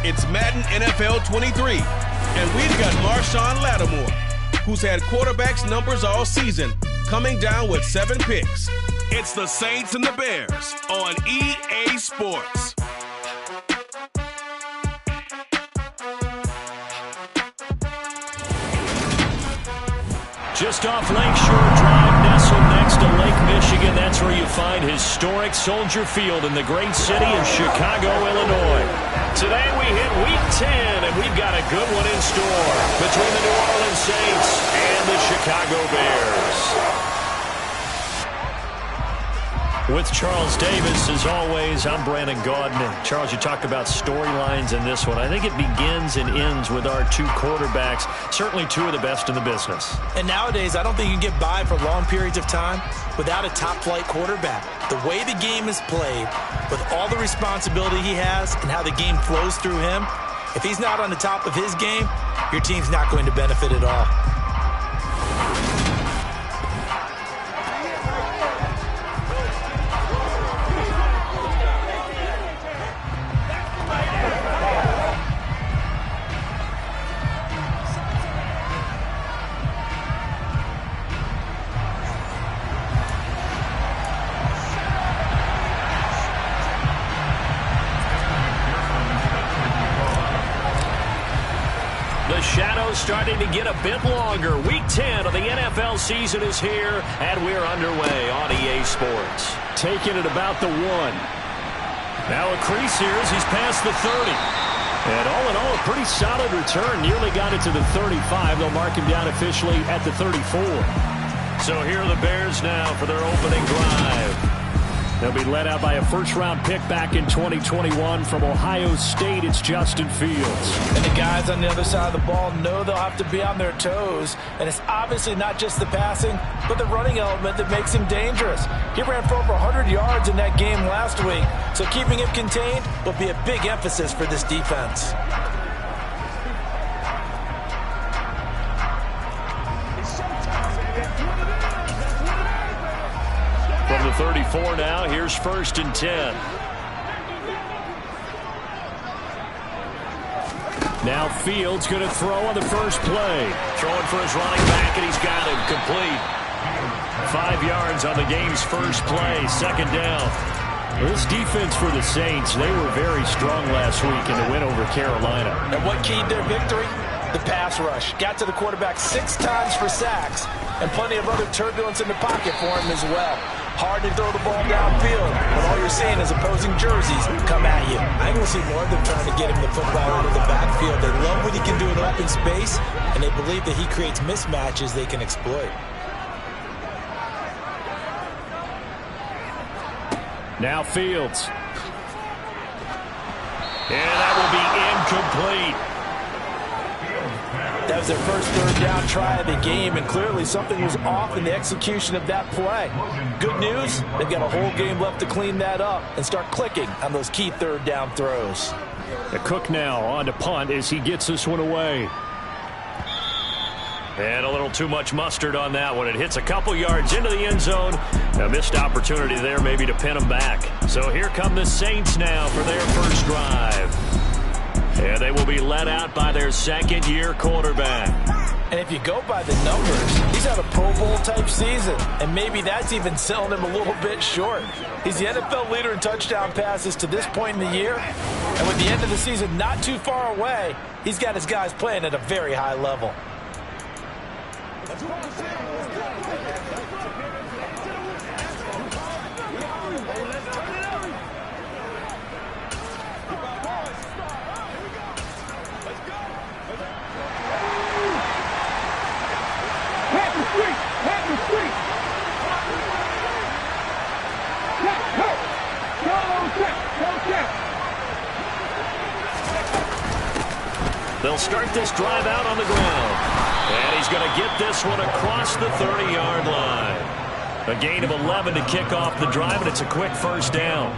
It's Madden NFL 23, and we've got Marshawn Lattimore, who's had quarterbacks numbers all season, coming down with 7 picks. It's the Saints and the Bears on EA Sports. Just off Lakeshore Drive, nestled next to Lake Michigan. That's where you find historic Soldier Field in the great city of Chicago, Illinois. Today we hit Week 10, and we've got a good one in store between the New Orleans Saints and the Chicago Bears. With Charles Davis, as always, I'm Brandon Gaudin. Charles, you talked about storylines in this one. I think it begins and ends with our 2 quarterbacks, certainly 2 of the best in the business. And nowadays, I don't think you can get by for long periods of time without a top-flight quarterback. The way the game is played, with all the responsibility he has and how the game flows through him, if he's not on the top of his game, your team's not going to benefit at all. The shadows starting to get a bit longer. Week 10 of the NFL season is here, and we're underway on EA Sports. Taking it about the 1. Now a crease here as he's past the 30. And all in all, a pretty solid return. Nearly got it to the 35. They'll mark him down officially at the 34. So here are the Bears now for their opening drive. They'll be led out by a first-round pick back in 2021 from Ohio State. It's Justin Fields. And the guys on the other side of the ball know they'll have to be on their toes. And it's obviously not just the passing, but the running element that makes him dangerous. He ran for over 100 yards in that game last week, so keeping him contained will be a big emphasis for this defense. From the 34 now, here's 1st and 10. Now Fields going to throw on the first play. Throwing for his running back, and he's got him complete. 5 yards on the game's first play, 2nd down. This defense for the Saints, they were very strong last week in the win over Carolina. And what keyed their victory? The pass rush. Got to the quarterback 6 times for sacks, and plenty of other turbulence in the pocket for him as well. Hard to throw the ball downfield, but all you're seeing is opposing jerseys come at you. I can see more of them trying to get him the football out of the backfield. They love what he can do in open space, and they believe that he creates mismatches they can exploit. Now Fields. And that will be incomplete. That was their first 3rd down try of the game, and clearly something was off in the execution of that play. Good news, they've got a whole game left to clean that up and start clicking on those key 3rd down throws. The Cook now on to punt as he gets this one away. And a little too much mustard on that one. It hits a couple yards into the end zone. A missed opportunity there maybe to pin him back. So here come the Saints now for their first drive. And they will be led out by their 2nd-year quarterback. And if you go by the numbers, he's had a Pro Bowl-type season, and maybe that's even selling him a little bit short. He's the NFL leader in touchdown passes to this point in the year, and with the end of the season not too far away, he's got his guys playing at a very high level. They'll start this drive out on the ground. And he's going to get this one across the 30-yard line. A gain of 11 to kick off the drive, and it's a quick first down.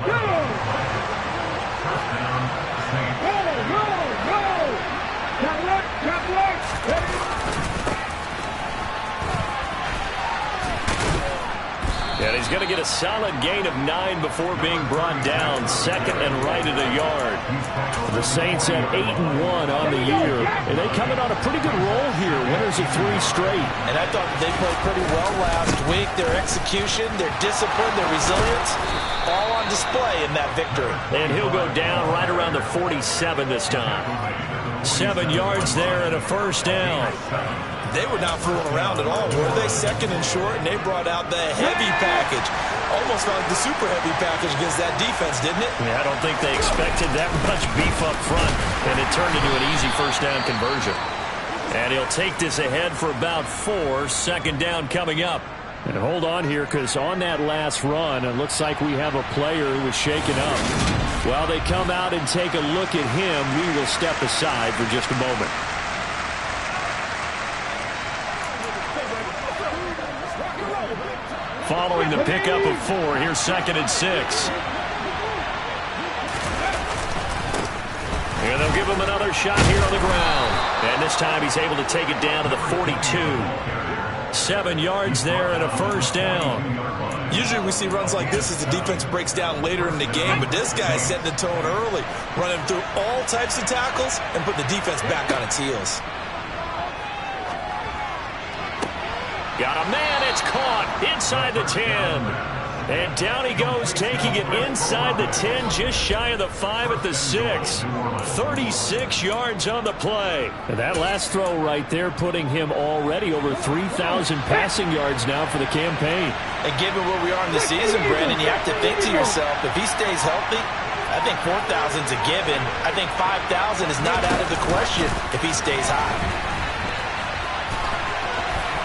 And he's going to get a solid gain of 9 before being brought down. Second and right at a yard. The Saints at 8-1 on the year. And they come in on a pretty good roll here. Winners of 3 straight. And I thought they played pretty well last week. Their execution, their discipline, their resilience, all on display in that victory. And he'll go down right around the 47 this time. 7 yards there and a first down. They were not fooling around at all, were they? Second and short, and they brought out the heavy package. Almost like the super heavy package against that defense, didn't it? Yeah, I don't think they expected that much beef up front, and it turned into an easy first down conversion. And he'll take this ahead for about 4. Second down coming up. And hold on here, because on that last run, it looks like we have a player who was shaken up. While they come out and take a look at him, we will step aside for just a moment. Following the pickup of 4, here's 2nd and 6. And they'll give him another shot here on the ground. And this time he's able to take it down to the 42. 7 yards there and a first down. Usually we see runs like this as the defense breaks down later in the game, but this guy is setting the tone early, running through all types of tackles and put the defense back on its heels. Got a man, it's caught inside the 10. And down he goes, taking it inside the 10, just shy of the 5 at the 6. 36 yards on the play. And that last throw right there putting him already over 3,000 passing yards now for the campaign. And given where we are in the season, Brandon, you have to think to yourself, if he stays healthy, I think 4,000 is a given. I think 5,000 is not out of the question if he stays high.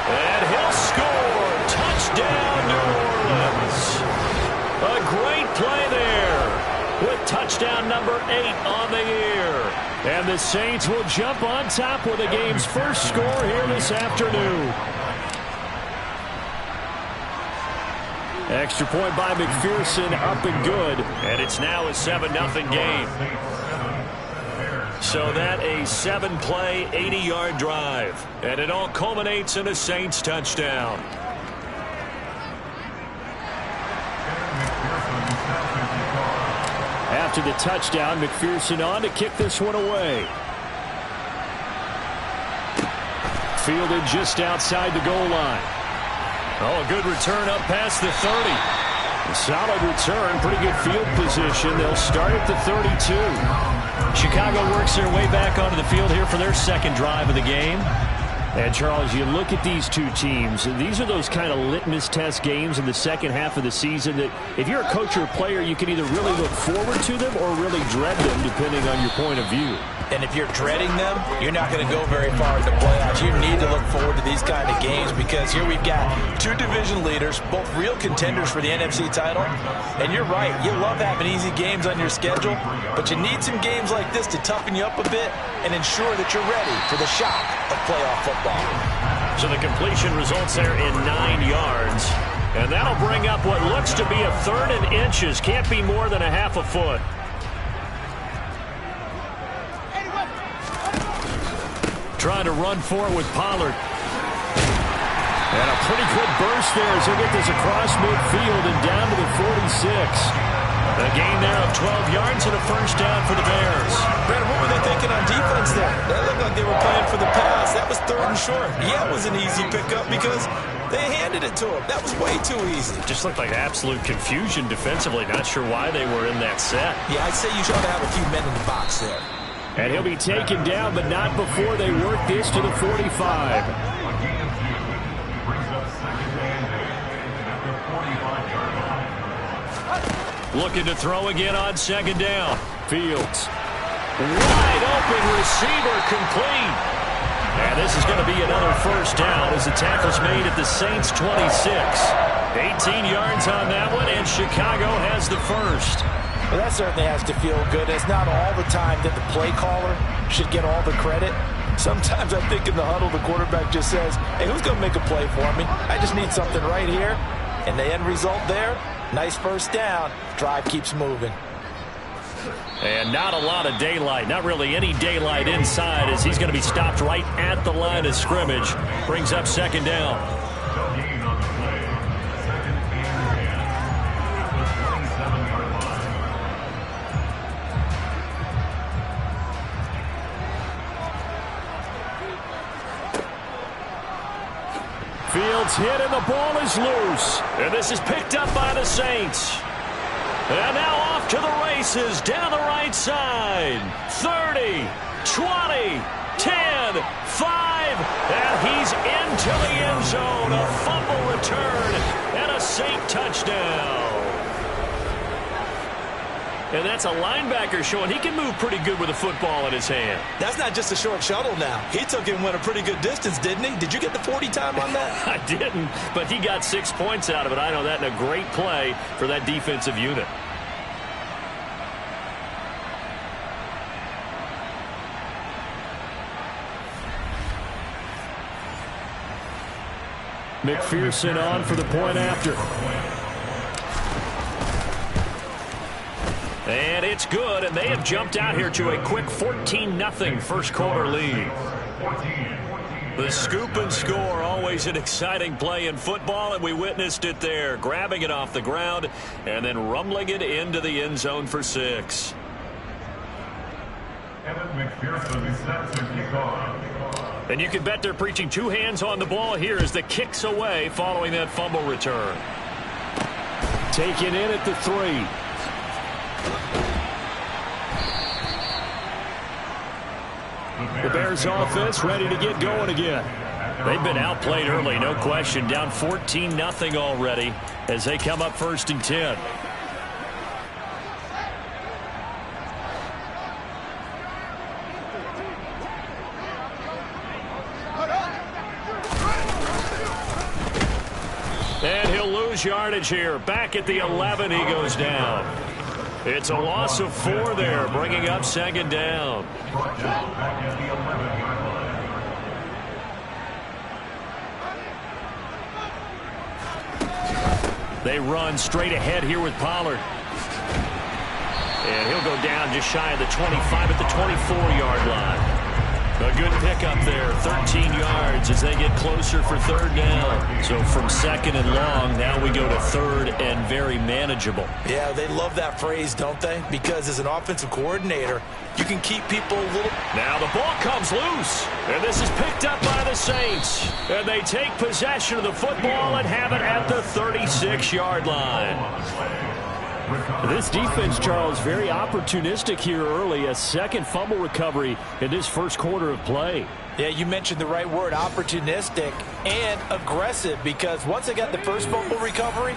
And he'll score. Touchdown, New Orleans. A great play there with touchdown number 8 on the year. And the Saints will jump on top with the game's first score here this afternoon. Extra point by McPherson, up and good. And it's now a 7-0 game. So that a 7-play, 80-yard drive. And it all culminates in a Saints touchdown. After the touchdown, McPherson on to kick this one away. Fielded just outside the goal line. Oh, a good return up past the 30. A solid return, pretty good field position. They'll start at the 32. Chicago works their way back onto the field here for their second drive of the game. And, Charles, you look at these two teams, these are those kind of litmus test games in the second half of the season that if you're a coach or a player, you can either really look forward to them or really dread them, depending on your point of view. And if you're dreading them, you're not going to go very far in the playoffs. You need to look forward to these kind of games because here we've got 2 division leaders, both real contenders for the NFC title. And you're right, you love having easy games on your schedule, but you need some games like this to toughen you up a bit and ensure that you're ready for the shock of playoff football. So the completion results there in 9 yards. And that'll bring up what looks to be a 3rd and inches. Can't be more than a half a foot. Trying to run for it with Pollard. And a pretty good burst there as he'll get this across midfield and down to the 46. A gain there of 12 yards and a first down for the Bears. Brandon, what were they thinking on defense there? That looked like they were playing for the pass. That was 3rd and short. Yeah, it was an easy pickup because they handed it to him. That was way too easy. Just looked like absolute confusion defensively. Not sure why they were in that set. Yeah, I'd say you should have a few men in the box there. And he'll be taken down, but not before they work this to the 45. Looking to throw again on second down. Fields. Wide open receiver complete. And this is going to be another first down as the tackle's made at the Saints' 26. 18 yards on that one, and Chicago has the first. Well, that certainly has to feel good. It's not all the time that the play caller should get all the credit. Sometimes I think in the huddle, the quarterback just says, hey, who's going to make a play for me? I just need something right here. And the end result there, nice first down. Drive keeps moving. And not a lot of daylight, not really any daylight inside as he's going to be stopped right at the line of scrimmage. Brings up second down. Field's hit and the ball is loose. And this is picked up by the Saints. And now off to the races down the right side. 30, 20, 10, 5, and he's into the end zone. A fumble return and a Saint touchdown. And that's a linebacker showing he can move pretty good with a football in his hand. That's not just a short shuttle now. He took it and went a pretty good distance, didn't he? Did you get the 40 time on that? I didn't, but he got 6 points out of it. I know that in a great play for that defensive unit. McPherson on for the point after. And it's good, and they have jumped out here to a quick 14-0 first quarter lead. The scoop and score, always an exciting play in football, and we witnessed it there, grabbing it off the ground and then rumbling it into the end zone for 6. And you can bet they're preaching 2 hands on the ball here as the kick's away following that fumble return. Taken in at the 3. The Bears offense ready to get going again. They've been outplayed early, no question. Down 14-0 already as they come up 1st and 10. And he'll lose yardage here. Back at the 11, he goes down. It's a loss of 4 there, bringing up 2nd down. They run straight ahead here with Pollard. And he'll go down just shy of the 25 at the 24-yard line. A good pickup there, 13 yards as they get closer for 3rd down. So from 2nd and long, now we go to 3rd and very manageable. Yeah, they love that phrase, don't they? Because as an offensive coordinator, you can keep people a little... Now the ball comes loose, and this is picked up by the Saints. And they take possession of the football and have it at the 36-yard line. This defense, Charles, very opportunistic here early. A 2nd fumble recovery in this first quarter of play. Yeah, you mentioned the right word, opportunistic and aggressive, because once they got the first fumble recovery,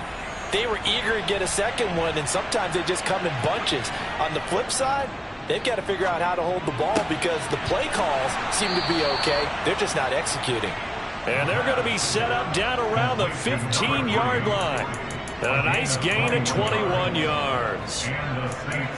they were eager to get a 2nd one, and sometimes they just come in bunches. On the flip side, they've got to figure out how to hold the ball because the play calls seem to be okay. They're just not executing. And they're going to be set up down around the 15-yard line. And a nice gain of 21 yards.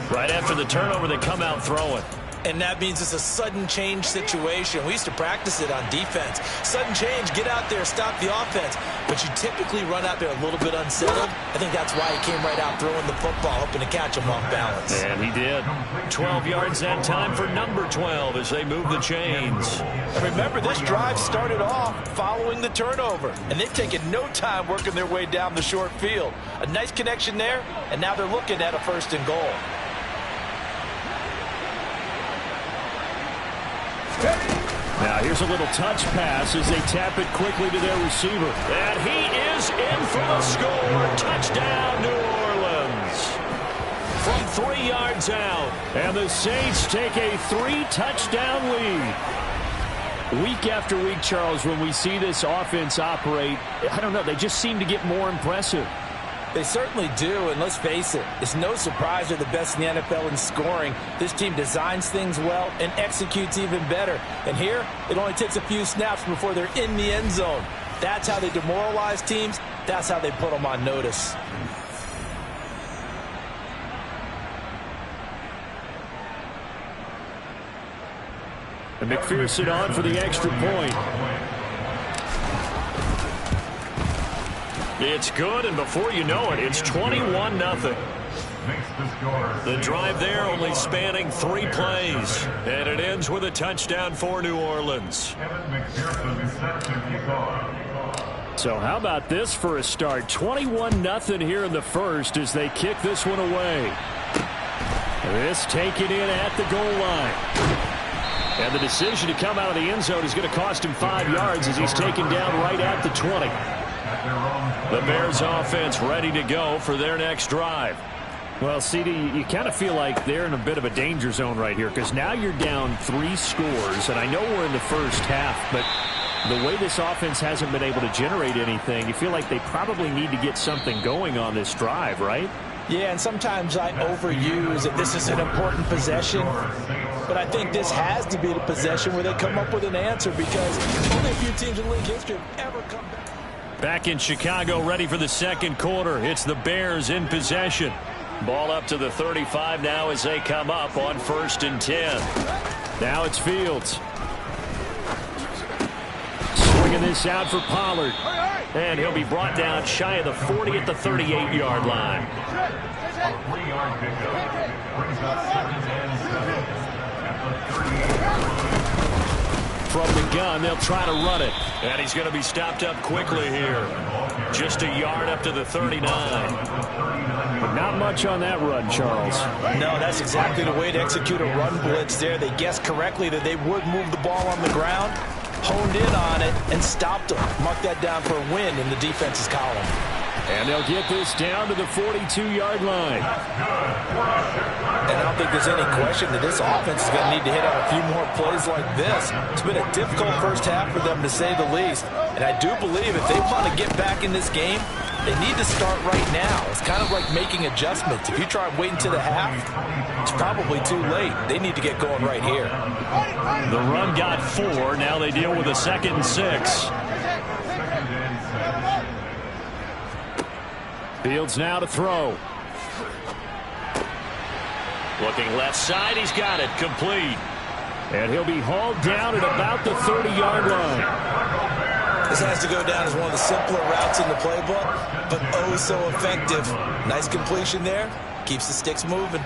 Right after the turnover, they come out throwing. And that means it's a sudden change situation. We used to practice it on defense. Sudden change, get out there, stop the offense. But you typically run out there a little bit unsettled. I think that's why he came right out throwing the football, hoping to catch him off balance. And he did. 12 yards that time for number 12 as they move the chains. And remember, this drive started off following the turnover. And they've taken no time working their way down the short field. A nice connection there, and now they're looking at a 1st and goal. Now here's a little touch pass as they tap it quickly to their receiver. And he is in for the score. Touchdown, New Orleans. From 3 yards out. And the Saints take a 3-touchdown lead. Week after week, Charles, when we see this offense operate, I don't know, they just seem to get more impressive. They certainly do, and let's face it, it's no surprise they're the best in the NFL in scoring. This team designs things well and executes even better. And here, it only takes a few snaps before they're in the end zone. That's how they demoralize teams. That's how they put them on notice. And McPherson on for the extra point. It's good, and before you know it, it's 21-0. The drive there only spanning 3 plays, and it ends with a touchdown for New Orleans. So how about this for a start? 21-0 here in the first as they kick this one away. This taken in at the goal line. And the decision to come out of the end zone is going to cost him 5 yards as he's taken down right at the 20. The Bears offense ready to go for their next drive. Well, CD, you kind of feel like they're in a bit of a danger zone right here because now you're down 3 scores, and I know we're in the first half, but the way this offense hasn't been able to generate anything, you feel like they probably need to get something going on this drive, right? Yeah, and sometimes I overuse that this is an important possession, but I think this has to be the possession where they come up with an answer because only a few teams in league history have ever come back. Back in Chicago, ready for the second quarter. It's the Bears in possession. Ball up to the 35 now as they come up on 1st and 10. Now it's Fields. Swinging this out for Pollard. And he'll be brought down shy of the 40 at the 38-yard line. From the gun, they'll try to run it. And he's going to be stopped up quickly here. Just a yard up to the 39. But not much on that run, Charles. No, that's exactly the way to execute a run blitz there. They guessed correctly that they would move the ball on the ground, honed in on it, and stopped them. Mark that down for a win in the defense's column. And they'll get this down to the 42-yard line. And I don't think there's any question that this offense is going to need to hit out a few more plays like this. It's been a difficult first half for them, to say the least. And I do believe if they want to get back in this game, they need to start right now. It's kind of like making adjustments. If you try and wait until the half, it's probably too late. They need to get going right here. The run got 4. Now they deal with a 2nd and 6. Fields now to throw. Looking left side, he's got it, complete. And he'll be hauled down at about the 30-yard line. This has to go down as one of the simpler routes in the playbook, but oh so effective. Nice completion there. Keeps the sticks moving.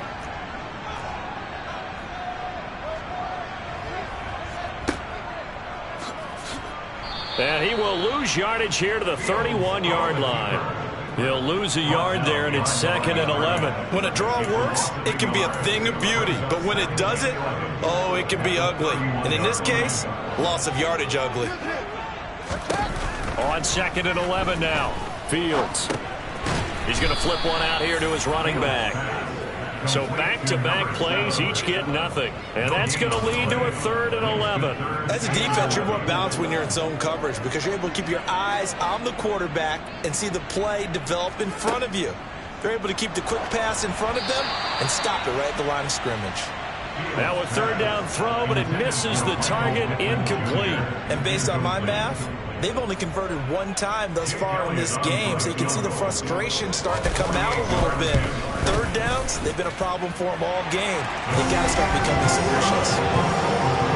And he will lose yardage here to the 31-yard line. He'll lose a yard there, and it's 2nd and 11. When a draw works, it can be a thing of beauty. But when it doesn't, oh, it can be ugly. And in this case, loss of yardage ugly. On 2nd and 11 now. Fields. He's going to flip one out here to his running back. So back-to-back plays, each get nothing. And that's going to lead to a 3rd and 11. As a defense, you're more balanced when you're in zone coverage because you're able to keep your eyes on the quarterback and see the play develop in front of you. They're able to keep the quick pass in front of them and stop it right at the line of scrimmage. Now a 3rd down throw, but it misses the target, incomplete. And based on my math, they've only converted 1 time thus far in this game, so you can see the frustration starting to come out a little bit. 3rd downs, they've been a problem for them all game. They've got to start becoming solutions.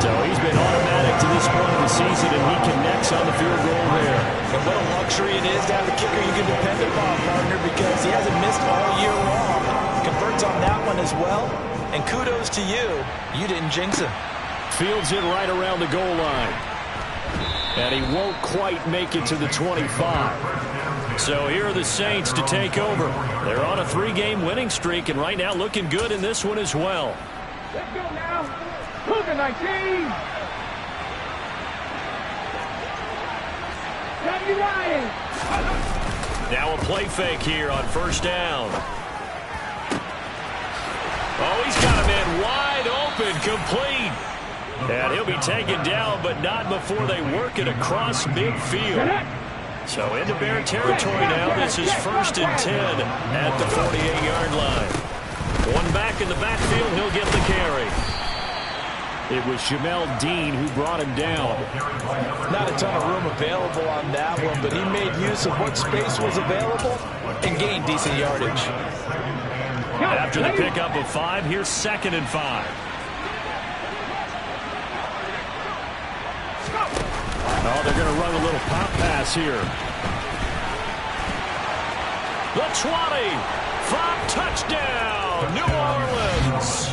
So he's been automatic to this point of the season, and he connects on the field goal there. And what a luxury it is to have a kicker you can depend upon, partner, because he hasn't missed all year long. Converts on that one as well. And kudos to you. You didn't jinx him. Fields it right around the goal line. And he won't quite make it to the 25. So here are the Saints to take over. They're on a 3-game winning streak, and right now looking good in this one as well. Let's go now. Move to 19. Tommy Ryan. Now a play fake here on 1st down. Oh, he's got a man wide open, complete. And he'll be taken down, but not before they work it across midfield. So into Bear territory now. This is 1st and 10 at the 48-yard line. One back in the backfield, he'll get the carry. It was Jamel Dean who brought him down. Not a ton of room available on that one, but he made use of what space was available and gained decent yardage. After the pickup of 5, here's 2nd and 5. Oh, they're going to run a little pop pass here. The 20. From touchdown, New Orleans.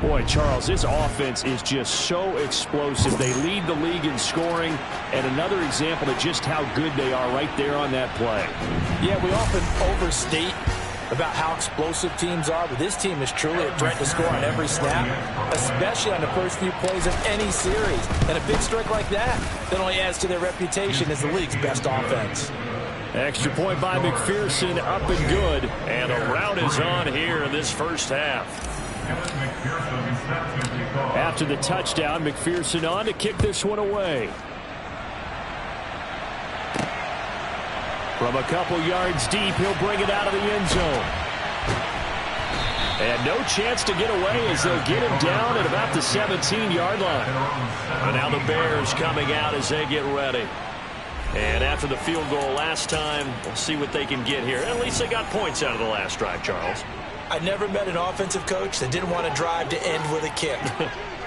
Boy, Charles, this offense is just so explosive. They lead the league in scoring, and another example of just how good they are right there on that play. Yeah, we often overstate about how explosive teams are, but this team is truly a threat to score on every snap, especially on the first few plays of any series. And a big strike like that only adds to their reputation as the league's best offense. Extra point by McPherson, up and good. And a rout is on here in this first half. After the touchdown, McPherson on to kick this one away. From a couple yards deep, he'll bring it out of the end zone. And no chance to get away as they'll get him down at about the 17-yard line. And now the Bears coming out as they get ready. And after the field goal last time, we'll see what they can get here. At least they got points out of the last drive, Charles. I never met an offensive coach that didn't want to drive to end with a kick.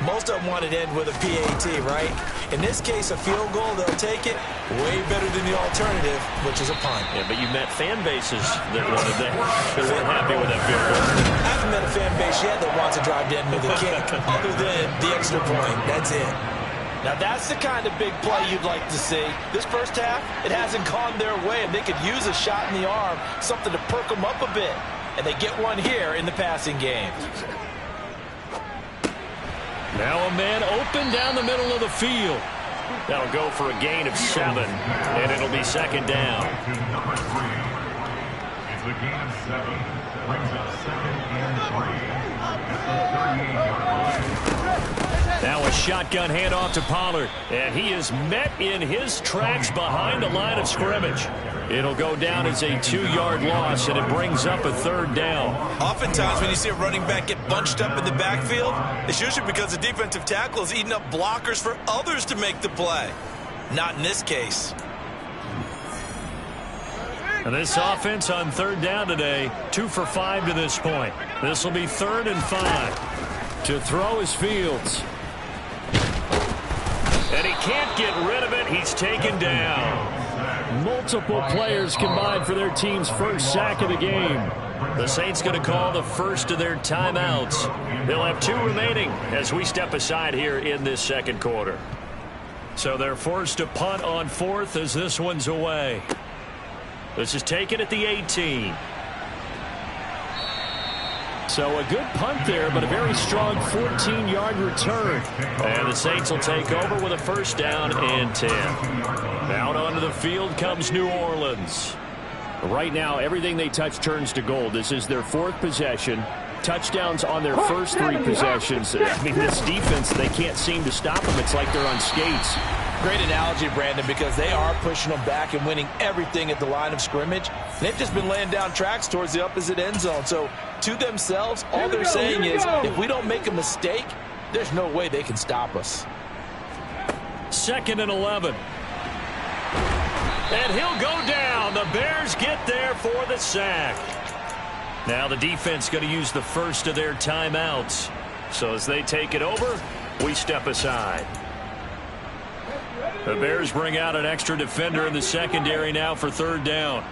Most of them wanted to end with a PAT, right? In this case, a field goal, they'll take it way better than the alternative, which is a punt. Yeah, but you met fan bases that wanted that. They weren't happy with that field goal. I haven't met a fan base yet that wants to drive to end with a kick, other than the extra point. That's it. Now, that's the kind of big play you'd like to see. This first half, it hasn't gone their way, and they could use a shot in the arm, something to perk them up a bit. And they get one here in the passing game. Now a man open down the middle of the field. That'll go for a gain of 7, and it'll be second down. Number 3. It's a gain of 7. Brings up 2nd and 3 at the 38-yard line. Now a shotgun handoff to Pollard, and he is met in his tracks behind the line of scrimmage. It'll go down as a 2-yard loss, and it brings up a 3rd down. Oftentimes when you see a running back get bunched up in the backfield, it's usually because the defensive tackle is eating up blockers for others to make the play. Not in this case. And this offense on 3rd down today, 2 for 5 to this point. This will be 3rd and 5. To throw is Fields. And he can't get rid of it. He's taken down. Multiple players combined for their team's first sack of the game. The Saints going to call the first of their timeouts. They'll have 2 remaining as we step aside here in this second quarter. So they're forced to punt on 4th as this one's away. This is taken at the 18. So a good punt there, but a very strong 14-yard return. And the Saints will take over with a 1st down and 10. Out onto the field comes New Orleans. Right now, everything they touch turns to gold. This is their 4th possession. Touchdowns on their first 3 possessions. I mean, this defense, they can't seem to stop them. It's like they're on skates. Great analogy, Brandon, because they are pushing them back and winning everything at the line of scrimmage. They've just been laying down tracks towards the opposite end zone. So to themselves, all they're saying is, if we don't make a mistake, there's no way they can stop us. 2nd and 11. And he'll go down. The Bears get there for the sack. Now the defense going to use the first of their timeouts. So as they take it over, we step aside. The Bears bring out an extra defender in the secondary now for 3rd down.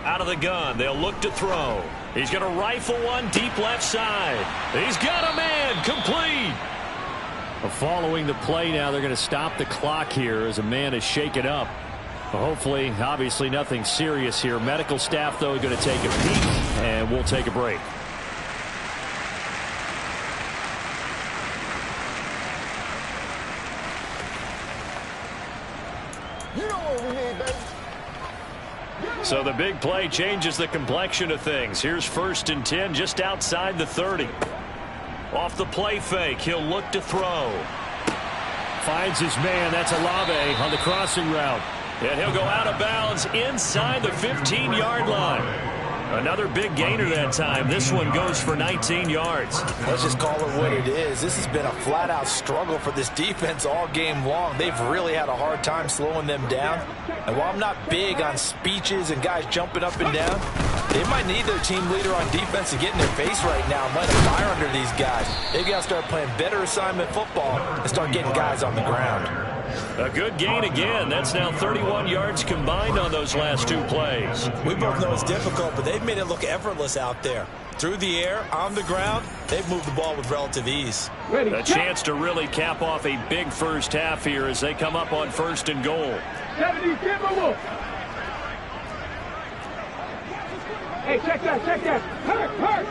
Out of the gun, they'll look to throw. He's going to rifle one deep left side. He's got a man, complete. Following the play now, they're going to stop the clock here as a man is shaken up. Hopefully, obviously nothing serious here. Medical staff, though, are going to take a peek, and we'll take a break. So the big play changes the complexion of things. Here's 1st and 10 just outside the 30. Off the play fake, he'll look to throw. Finds his man, that's Olave on the crossing route. And he'll go out of bounds inside the 15-yard line. Another big gainer that time. This one goes for 19 yards. Let's just call it what it is. This has been a flat-out struggle for this defense all game long. They've really had a hard time slowing them down. And while I'm not big on speeches and guys jumping up and down, they might need their team leader on defense to get in their face right now and light a fire under these guys. They've got to start playing better assignment football and start getting guys on the ground. A good gain again. That's now 31 yards combined on those last 2 plays. We both know it's difficult, but they've made it look effortless out there. Through the air, on the ground, they've moved the ball with relative ease. A chance to really cap off a big first half here as they come up on 1st and goal. 70, give Hey, check that, check that. Hurt, hurt.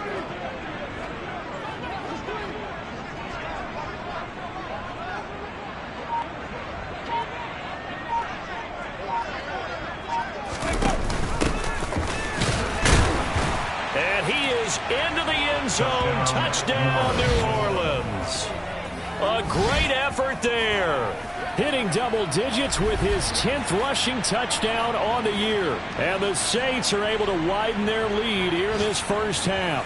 And he is into the end zone. Touchdown, New Orleans. A great effort there. Hitting double digits with his 10th rushing touchdown on the year. And the Saints are able to widen their lead here in this first half.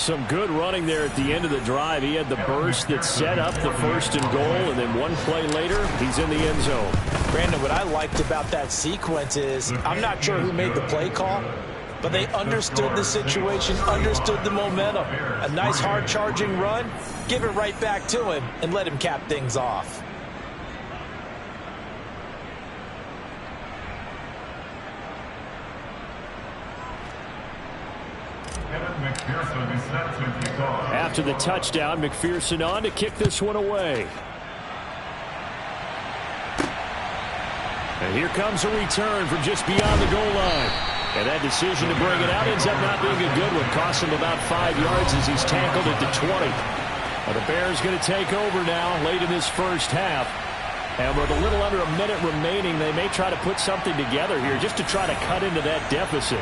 Some good running there at the end of the drive. He had the burst that set up the 1st and goal, and then 1 play later, he's in the end zone. Brandon, what I liked about that sequence is I'm not sure who made the play call, but they understood the situation, understood the momentum. A nice hard-charging run, give it right back to him, and let him cap things off. After the touchdown, McPherson on to kick this one away. And here comes a return from just beyond the goal line. And that decision to bring it out ends up not being a good one. Costs him about 5 yards as he's tackled at the 20. Well, the Bears going to take over now late in this first half. And with a little under a minute remaining, they may try to put something together here just to try to cut into that deficit.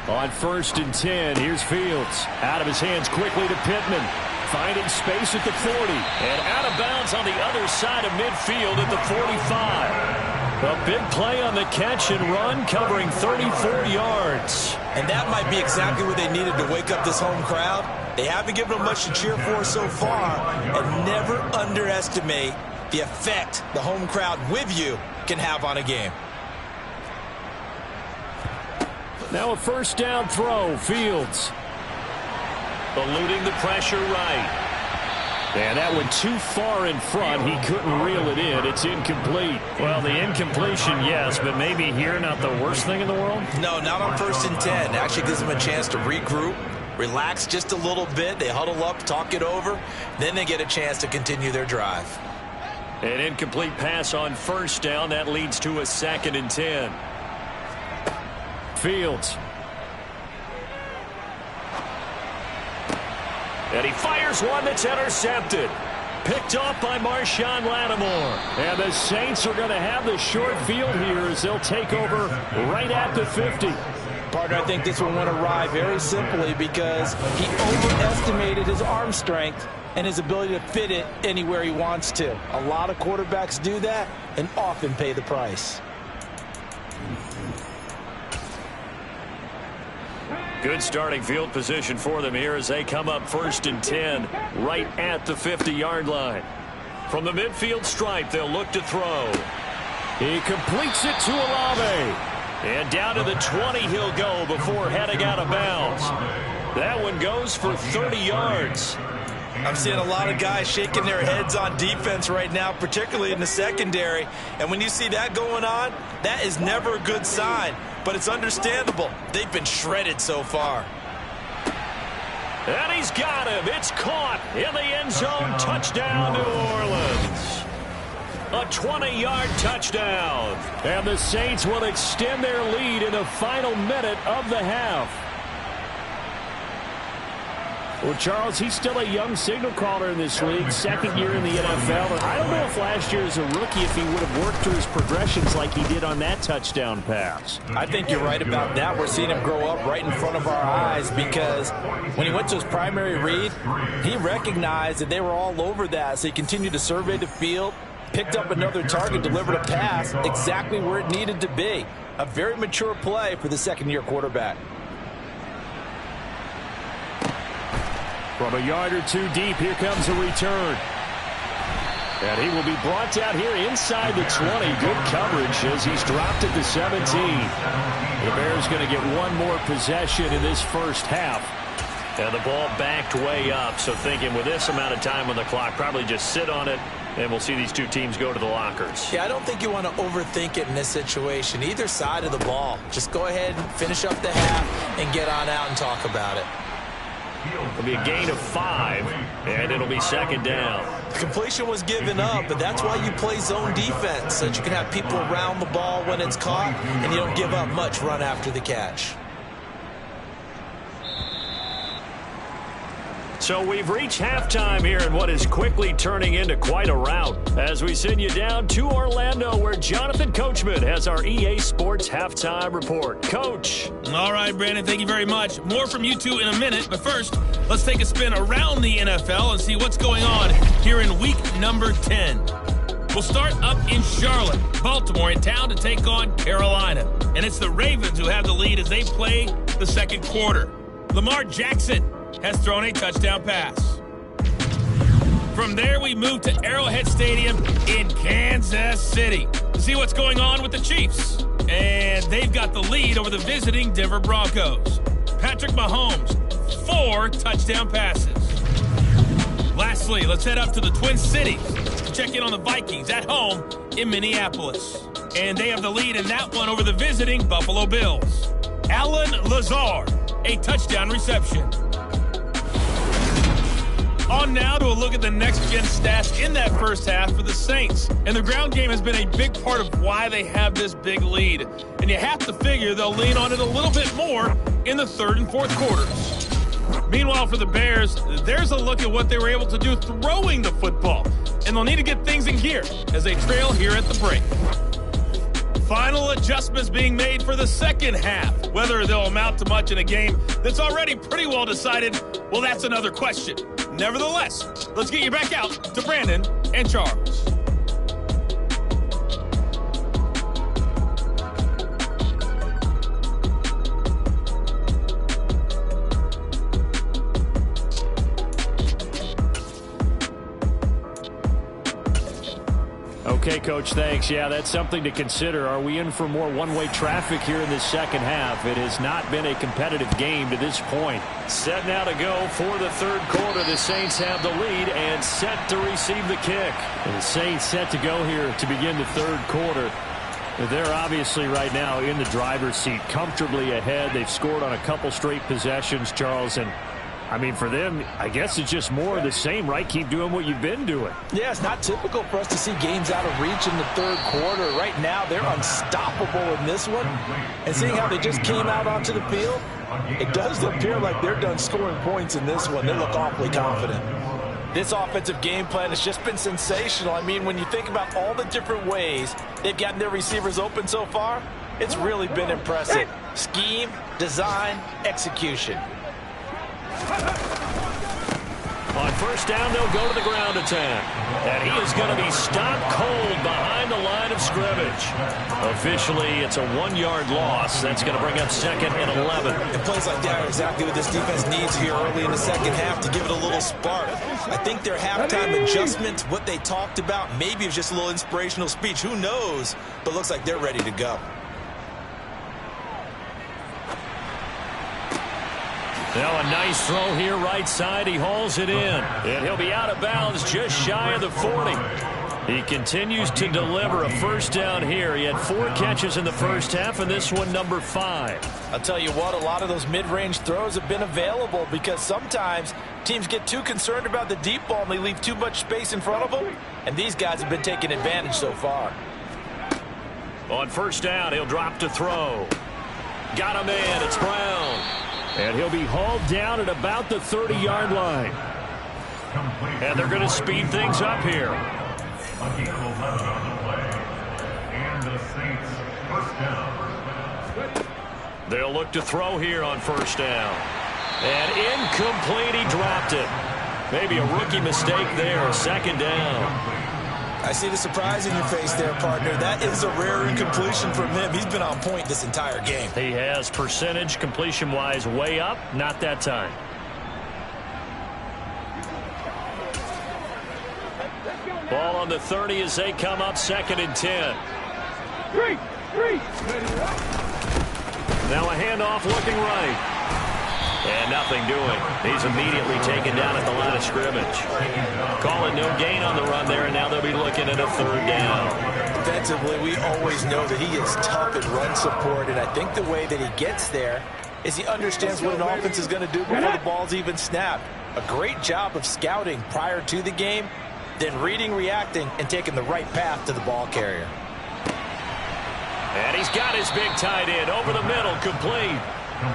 On 1st and 10, here's Fields. Out of his hands quickly to Pittman. Finding space at the 40. And out of bounds on the other side of midfield at the 45. A big play on the catch and run, covering 34 yards. And that might be exactly what they needed to wake up this home crowd. They haven't given them much to cheer for so far. And never underestimate the effect the home crowd with you can have on a game. Now a 1st down throw, Fields. Eluding the pressure right. And that went too far in front. He couldn't reel it in. It's incomplete. Well, the incompletion, yes, but maybe here not the worst thing in the world? No, not on 1st and 10. Actually gives them a chance to regroup, relax just a little bit. They huddle up, talk it over. Then they get a chance to continue their drive. An incomplete pass on 1st down. That leads to a 2nd and 10. Fields. And he fires one that's intercepted. Picked off by Marshawn Lattimore. And the Saints are going to have the short field here as they'll take over right at the 50. Partner, I think this one went awry very simply because he overestimated his arm strength and his ability to fit it anywhere he wants to. A lot of quarterbacks do that and often pay the price. Good starting field position for them here as they come up 1st and 10 right at the 50-yard line. From the midfield stripe, they'll look to throw. He completes it to Olave. And down to the 20 he'll go before heading out of bounds. That one goes for 30 yards. I'm seeing a lot of guys shaking their heads on defense right now, particularly in the secondary. And when you see that going on, that is never a good sign. But it's understandable. They've been shredded so far. And he's got him. It's caught in the end zone. Touchdown, New Orleans. A 20-yard touchdown. And the Saints will extend their lead in the final minute of the half. Well, Charles, he's still a young signal caller in this league, 2nd year in the NFL. And I don't know if last year as a rookie if he would have worked through his progressions like he did on that touchdown pass. I think you're right about that. We're seeing him grow up right in front of our eyes because when he went to his primary read, he recognized that they were all over that. So he continued to survey the field, picked up another target, delivered a pass exactly where it needed to be. A very mature play for the 2nd-year quarterback. From a yard or two deep, here comes a return. And he will be brought down here inside the 20. Good coverage as he's dropped at the 17. The Bears going to get one more possession in this first half. And the ball backed way up. So thinking with this amount of time on the clock, probably just sit on it, and we'll see these two teams go to the lockers. Yeah, I don't think you want to overthink it in this situation. Either side of the ball. Just go ahead and finish up the half and get on out and talk about it. It'll be a gain of 5, and it'll be second down. The completion was given up, but that's why you play zone defense, so that you can have people around the ball when it's caught, and you don't give up much run after the catch. So we've reached halftime here in what is quickly turning into quite a rout as we send you down to Orlando where Jonathan Coachman has our EA Sports Halftime Report. Coach. All right, Brandon, thank you very much. More from you two in a minute, but first, let's take a spin around the NFL and see what's going on here in week number 10. We'll start up in Charlotte, Baltimore in town to take on Carolina. And it's the Ravens who have the lead as they play the second quarter. Lamar Jackson has thrown a touchdown pass. From there, we move to Arrowhead Stadium in Kansas City to see what's going on with the Chiefs. And they've got the lead over the visiting Denver Broncos. Patrick Mahomes, 4 touchdown passes. Lastly, let's head up to the Twin Cities to check in on the Vikings at home in Minneapolis. And they have the lead in that one over the visiting Buffalo Bills. Alan Lazard, a touchdown reception. On now to a look at the next-gen stats in that first half for the Saints. And the ground game has been a big part of why they have this big lead. And you have to figure they'll lean on it a little bit more in the third and fourth quarters. Meanwhile, for the Bears, there's a look at what they were able to do throwing the football. And they'll need to get things in gear as they trail here at the break. Final adjustments being made for the second half. Whether they'll amount to much in a game that's already pretty well decided, well, that's another question. Nevertheless, let's get you back out to Brandon and Charles. Okay, Coach, thanks. Yeah, that's something to consider. Are we in for more one-way traffic here in the second half? It has not been a competitive game to this point. Set now to go for the third quarter. The Saints have the lead and set to receive the kick. And the Saints set to go here to begin the third quarter. They're obviously right now in the driver's seat, comfortably ahead. They've scored on a couple straight possessions, Charles, and I mean, for them, I guess it's just more of the same, right? Keep doing what you've been doing. Yeah, it's not typical for us to see games out of reach in the third quarter. Right now, they're unstoppable in this one. And seeing how they just came out onto the field, it does appear like they're done scoring points in this one. They look awfully confident. This offensive game plan has just been sensational. I mean, when you think about all the different ways they've gotten their receivers open so far, it's really been impressive. Scheme, design, execution. On first down, they'll go to the ground attack. And he is going to be stopped cold behind the line of scrimmage. Officially, it's a 1-yard loss. That's going to bring up second and 11. And plays like that are exactly what this defense needs here early in the second half to give it a little spark. I think their halftime adjustment, what they talked about, maybe it was just a little inspirational speech. Who knows? But looks like they're ready to go. Now a nice throw here right side. He hauls it in. And he'll be out of bounds just shy of the 40. He continues to deliver a first down here. He had 4 catches in the first half, and this one number 5. I'll tell you what, a lot of those mid-range throws have been available because sometimes teams get too concerned about the deep ball and they leave too much space in front of them. And these guys have been taking advantage so far. On first down, he'll drop to throw. Got him in. It's Brown. And he'll be hauled down at about the 30-yard line. And they're going to speed things up here. They'll look to throw here on first down. And incomplete. He dropped it. Maybe a rookie mistake there. Second down. I see the surprise in your face there, partner. That is a rare incompletion from him. He's been on point this entire game. He has percentage completion-wise way up. Not that time. Ball on the 30 as they come up 2nd and 10. Three. Now a handoff looking right. And nothing doing. He's immediately taken down at the line of scrimmage. Call it no gain on the run there, and now they'll be looking at a 3rd down. Defensively, we always know that he is tough in run support, and I think the way that he gets there is he understands what an offense is going to do before the ball's even snapped. A great job of scouting prior to the game, then reading, reacting, and taking the right path to the ball carrier. And he's got his big tight end over the middle, complete.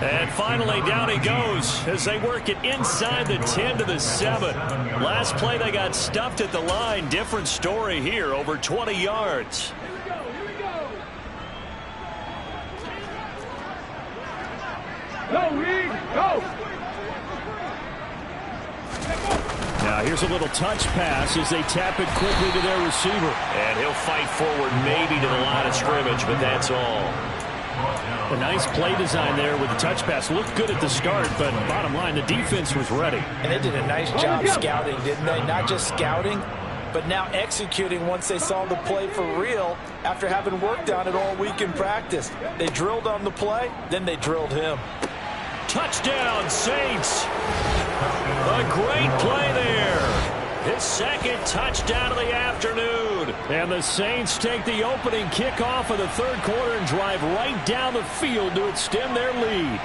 And finally, down he goes as they work it inside the 10 to the 7. Last play, they got stuffed at the line. Different story here, over 20 yards. Here we go. Go, Reed, go. Now here's a little touch pass as they tap it quickly to their receiver. And he'll fight forward maybe to the line of scrimmage, but that's all. A nice play design there with the touch pass. Looked good at the start, but bottom line, the defense was ready. And they did a nice job scouting, didn't they? Not just scouting, but now executing once they saw the play for real after having worked on it all week in practice. They drilled on the play, then they drilled him. Touchdown, Saints. A great play there. His 2nd touchdown of the afternoon. And the Saints take the opening kickoff of the 3rd quarter and drive right down the field to extend their lead.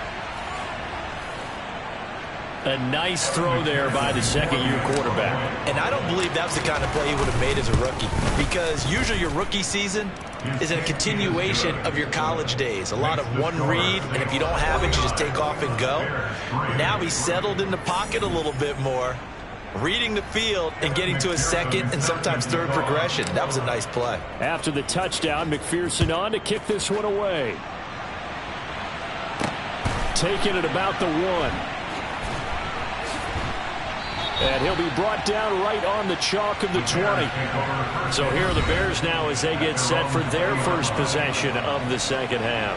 A nice throw there by the 2nd-year quarterback. And I don't believe that's the kind of play he would have made as a rookie, because usually your rookie season is a continuation of your college days. A lot of one read, and if you don't have it, you just take off and go. Now he's settled in the pocket a little bit more, reading the field and getting to his 2nd and sometimes 3rd progression. That was a nice play. After the touchdown, McPherson on to kick this one away. Taking it about the 1. And he'll be brought down right on the chalk of the 20. So here are the Bears now as they get set for their first possession of the 2nd half.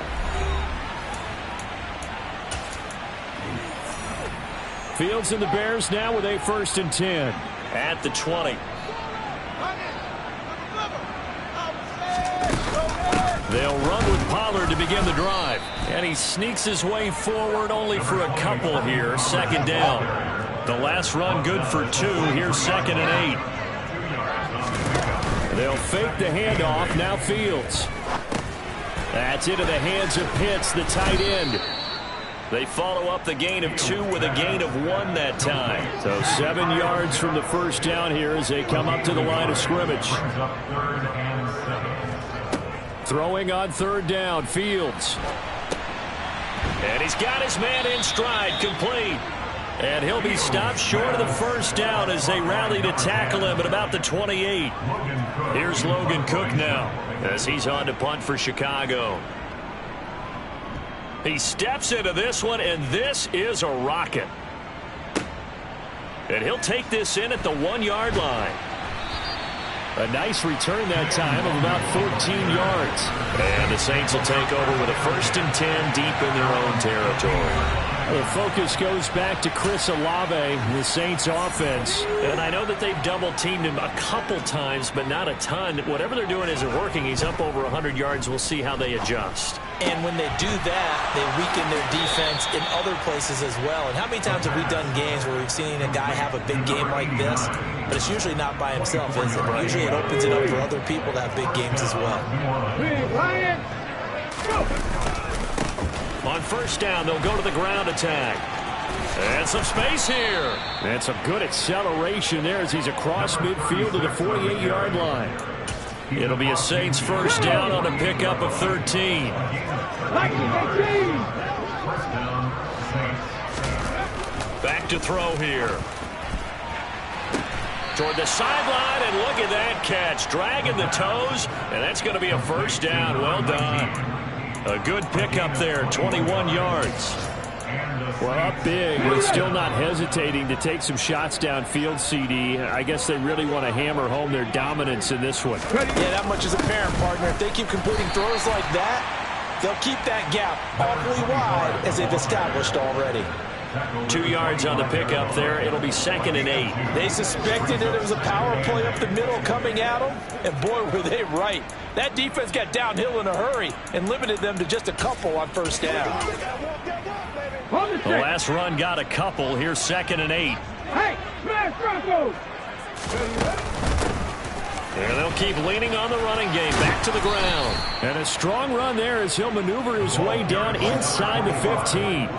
Fields and the Bears now with a 1st and 10. At the 20. They'll run with Pollard to begin the drive. And he sneaks his way forward only for a couple here. 2nd down. The last run good for 2. Here's 2nd and 8. They'll fake the handoff. Now Fields. That's into the hands of Pitts, the tight end. They follow up the gain of 2 with a gain of 1 that time. So 7 yards from the 1st down here as they come up to the line of scrimmage. Throwing on 3rd down, Fields. And he's got his man in stride, complete. And he'll be stopped short of the 1st down as they rally to tackle him at about the 28. Here's Logan Cook now as he's on to punt for Chicago. He steps into this one, and this is a rocket. And he'll take this in at the 1-yard line. A nice return that time of about 14 yards. And the Saints will take over with a 1st and 10 deep in their own territory. The focus goes back to Chris Olave, the Saints offense. And I know that they've double-teamed him a couple times, but not a ton. Whatever they're doing isn't working. He's up over 100 yards. We'll see how they adjust. And when they do that, they weaken their defense in other places as well. And how many times have we done games where we've seen a guy have a big game like this, but it's usually not by himself, is it? Usually it opens it up for other people to have big games as well. Big Ryan, go! On 1st down, they'll go to the ground attack. And some space here. And some good acceleration there as he's across midfield to the 48-yard line. It'll be a Saints 1st down on a pickup of 13. Back to throw here. Toward the sideline, and look at that catch. Dragging the toes, and that's going to be a 1st down. Well done. A good pickup there, 21 yards. Well, up big, but still not hesitating to take some shots downfield, CD. I guess they really want to hammer home their dominance in this one. Yeah, that much is apparent, partner. If they keep completing throws like that, they'll keep that gap awfully wide as they've established already. 2 yards on the pickup there. It'll be 2nd and 8. They suspected that it was a power play up the middle coming at them, and boy, were they right. That defense got downhill in a hurry and limited them to just a couple on first down. The last run got a couple. Here's 2nd and 8. Hey, smash Broncos! And they'll keep leaning on the running game. Back to the ground. And a strong run there as he'll maneuver his way down inside the 15.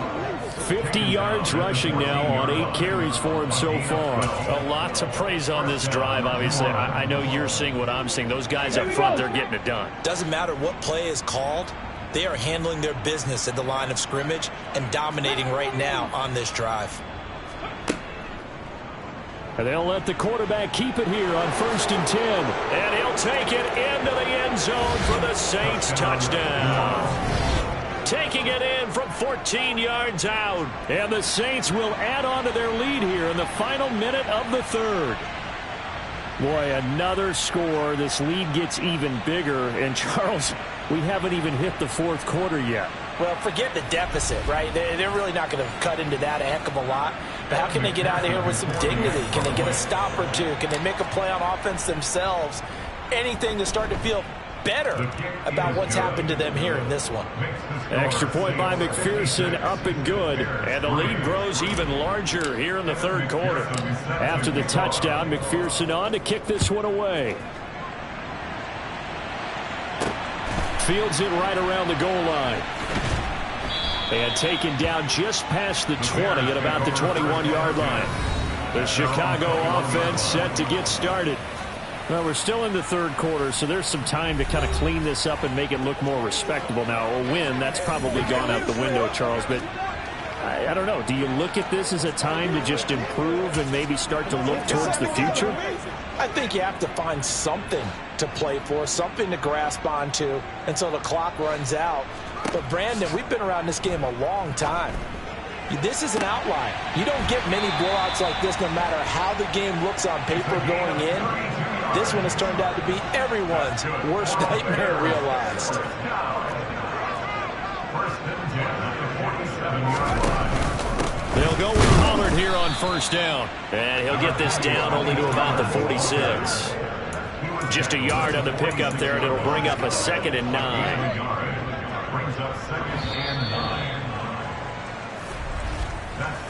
50 yards rushing now on 8 carries for him so far. A lot to praise on this drive, obviously. I know you're seeing what I'm seeing. Those guys up front, they're getting it done. Doesn't matter what play is called. They are handling their business at the line of scrimmage and dominating right now on this drive. And they'll let the quarterback keep it here on 1st and 10. And he'll take it into the end zone for the Saints touchdown. Taking it in from 14 yards out. And the Saints will add on to their lead here in the final minute of the 3rd. Boy, another score. This lead gets even bigger. And, Charles, we haven't even hit the 4th quarter yet. Well, forget the deficit, right? They're really not going to cut into that a heck of a lot. But how can they get out of here with some dignity? Can they get a stop or two? Can they make a play on offense themselves? Anything to start to feel better about what's happened to them here in this one. Extra point by McPherson, up and good. And the lead grows even larger here in the 3rd quarter. After the touchdown, McPherson on to kick this one away. Fields it right around the goal line. And taken down just past the 20 at about the 21-yard line. The Chicago offense set to get started. Well, we're still in the 3rd quarter, so there's some time to kind of clean this up and make it look more respectable. Now, a win, that's probably gone out the window, Charles, but I don't know. Do you look at this as a time to just improve and maybe start to look towards the future? I think you have to find something to play for, something to grasp onto until the clock runs out. But, Brandon, we've been around this game a long time. This is an outlier. You don't get many blowouts like this no matter how the game looks on paper going in. This one has turned out to be everyone's worst nightmare realized. They'll go with Pollard here on 1st down. And he'll get this down only to about the 46. Just a yard on the pickup there, and it'll bring up a 2nd and 9.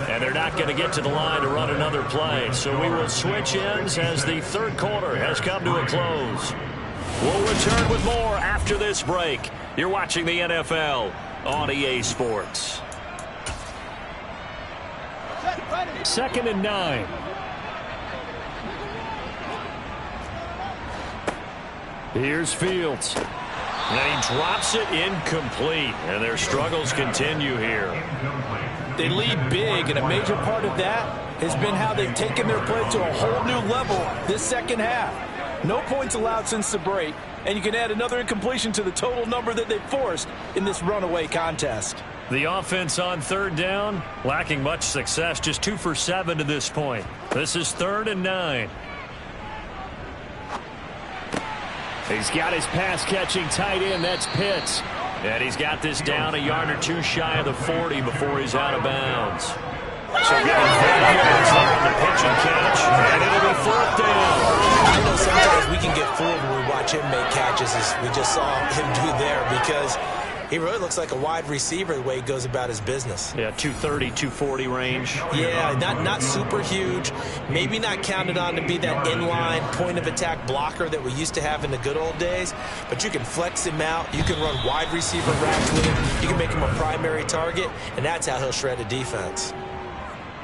And they're not going to get to the line to run another play. So we will switch ends as the 3rd quarter has come to a close. We'll return with more after this break. You're watching the NFL on EA Sports. 2nd and 9. Here's Fields. And he drops it incomplete. And their struggles continue here. They lead big, and a major part of that has been how they've taken their play to a whole new level this 2nd half. No points allowed since the break, and you can add another incompletion to the total number that they've forced in this runaway contest. The offense on 3rd down, lacking much success, just 2 for 7 to this point. This is 3rd and 9. He's got his pass-catching tight end. That's Pitts. And he's got this down a yard or 2 shy of the 40 before he's out of bounds. So getting 5 yards there on the pitch and catch. And it'll be 4th down. I know sometimes we can get fooled when we watch him make catches, as we just saw him do there, because he really looks like a wide receiver the way he goes about his business. Yeah, 230, 240 range. Yeah, not super huge. Maybe not counted on to be that inline point-of-attack blocker that we used to have in the good old days. But you can flex him out. You can run wide receiver racks with him. You can make him a primary target, and that's how he'll shred a defense.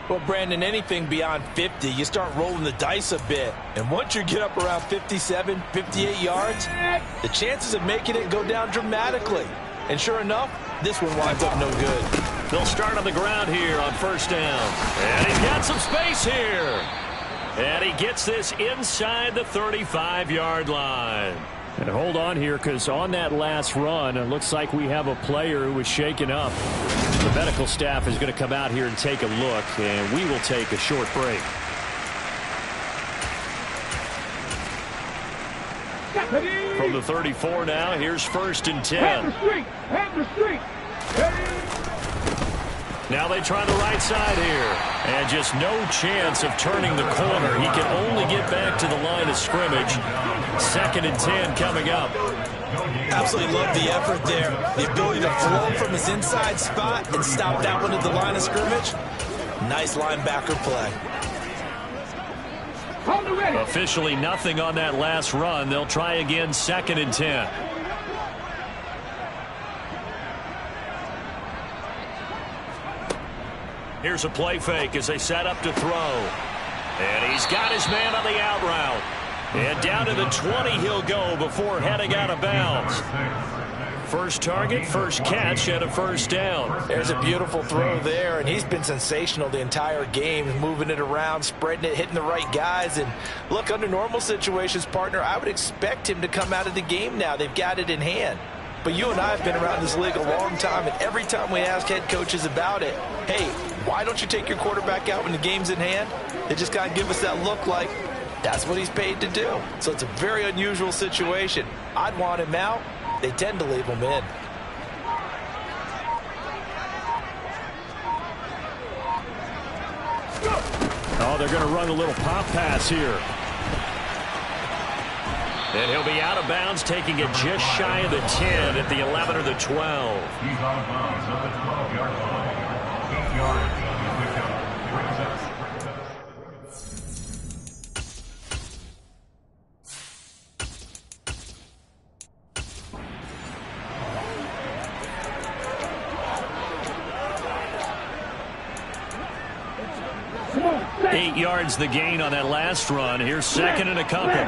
Well, Brandon, anything beyond 50, you start rolling the dice a bit. And once you get up around 57, 58 yards, the chances of making it go down dramatically. And sure enough, this one winds up no good. They'll start on the ground here on 1st down. And he's got some space here. And he gets this inside the 35-yard line. And hold on here, because on that last run, it looks like we have a player who was shaken up. The medical staff is going to come out here and take a look, and we will take a short break. From the 34 now, here's 1st and 10. Hand the street! Hand the street! Now they try the right side here. And just no chance of turning the corner. He can only get back to the line of scrimmage. 2nd and 10 coming up. Absolutely love the effort there. The ability to flow from his inside spot and stop that one at the line of scrimmage. Nice linebacker play. Officially nothing on that last run. They'll try again 2nd and 10. Here's a play fake as they set up to throw. And he's got his man on the out route. And down to the 20 he'll go before heading out of bounds. First target, first catch, and a first down. There's a beautiful throw there, and he's been sensational the entire game, moving it around, spreading it, hitting the right guys. And look, under normal situations, partner, I would expect him to come out of the game now. They've got it in hand. But you and I have been around this league a long time, and every time we ask head coaches about it, hey, why don't you take your quarterback out when the game's in hand? They just got to give us that look like that's what he's paid to do. So it's a very unusual situation. I'd want him out. They tend to leave him in. Oh, they're going to run a little pop pass here. And he'll be out of bounds, taking it just shy of the 10 at the 11 or the 12. He's out of bounds at the 12-yard line. 8 yards. Brings us. 8 yards the gain on that last run. Here's 2nd and a couple.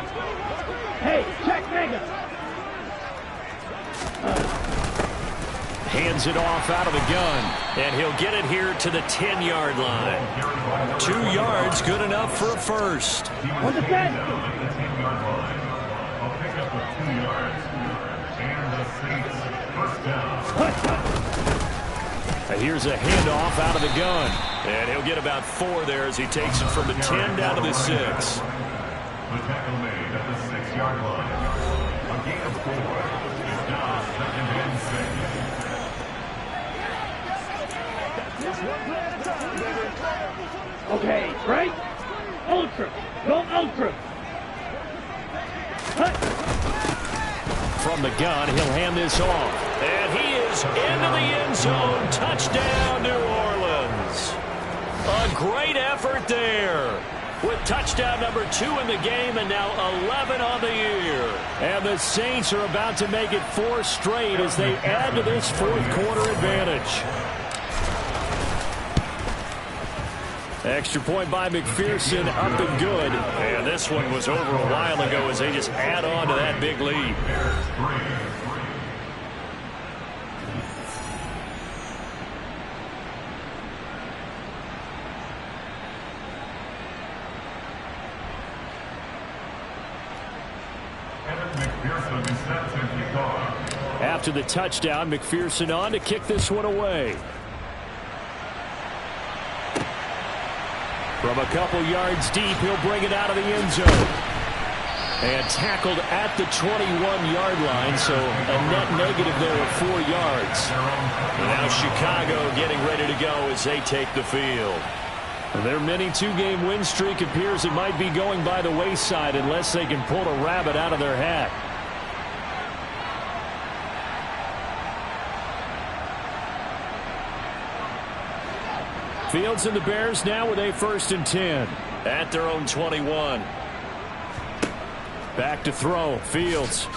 Hey, check nigga. Hands it off out of the gun. And he'll get it here to the 10-yard line. 2 yards, good enough for a first. What's the set? I'll pick up with 2 yards. And the Saints first down. Here's a handoff out of the gun. And he'll get about 4 there as he takes it from the 10 down to the 6. The tackle made at the 6-yard line. A gain of 4. It's now 2nd and 6. Okay, right? Ultra. Go ultra. From the gun, he'll hand this off. And he is into the end zone. Touchdown, New Orleans. A great effort there. With touchdown number 2 in the game and now 11 on the year. And the Saints are about to make it 4 straight as they add to this fourth quarter advantage. Extra point by McPherson, up and good. And this one was over a while ago as they just add on to that big lead. After the touchdown, McPherson on to kick this one away. From a couple yards deep, he'll bring it out of the end zone. And tackled at the 21-yard line, so a net negative there of 4 yards. And now Chicago getting ready to go as they take the field. Their mini 2-game win streak appears it might be going by the wayside unless they can pull a rabbit out of their hat. Fields and the Bears now with a 1st and 10 at their own 21. Back to throw. Fields.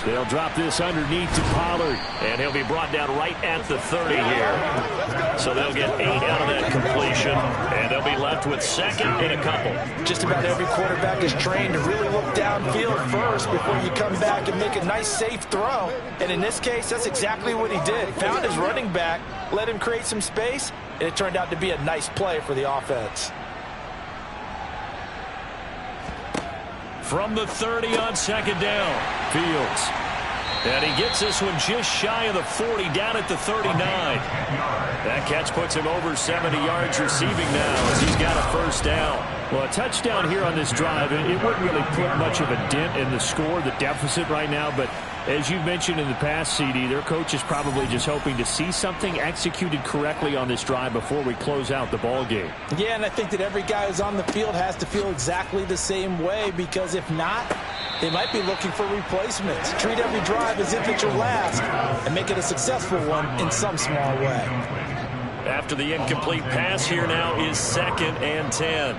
They'll drop this underneath to Pollard. And he'll be brought down right at the 30 here. So they'll get 8 out of that completion. And they'll be left with 2nd and a couple. Just about every quarterback is trained to really look downfield first before you come back and make a nice, safe throw. And in this case, that's exactly what he did. Found his running back, let him create some space, and it turned out to be a nice play for the offense. From the 30 on 2nd down, Fields. And he gets this one just shy of the 40, down at the 39. That catch puts him over 70 yards receiving now as he's got a first down. Well, a touchdown here on this drive, it wouldn't really put much of a dent in the score, the deficit right now, but as you mentioned in the past, CD, their coach is probably just hoping to see something executed correctly on this drive before we close out the ball game. Yeah, and I think that every guy who's on the field has to feel exactly the same way, because if not, they might be looking for replacements. Treat every drive as if it's your last and make it a successful one in some small way. After the incomplete pass, here now is 2nd and 10.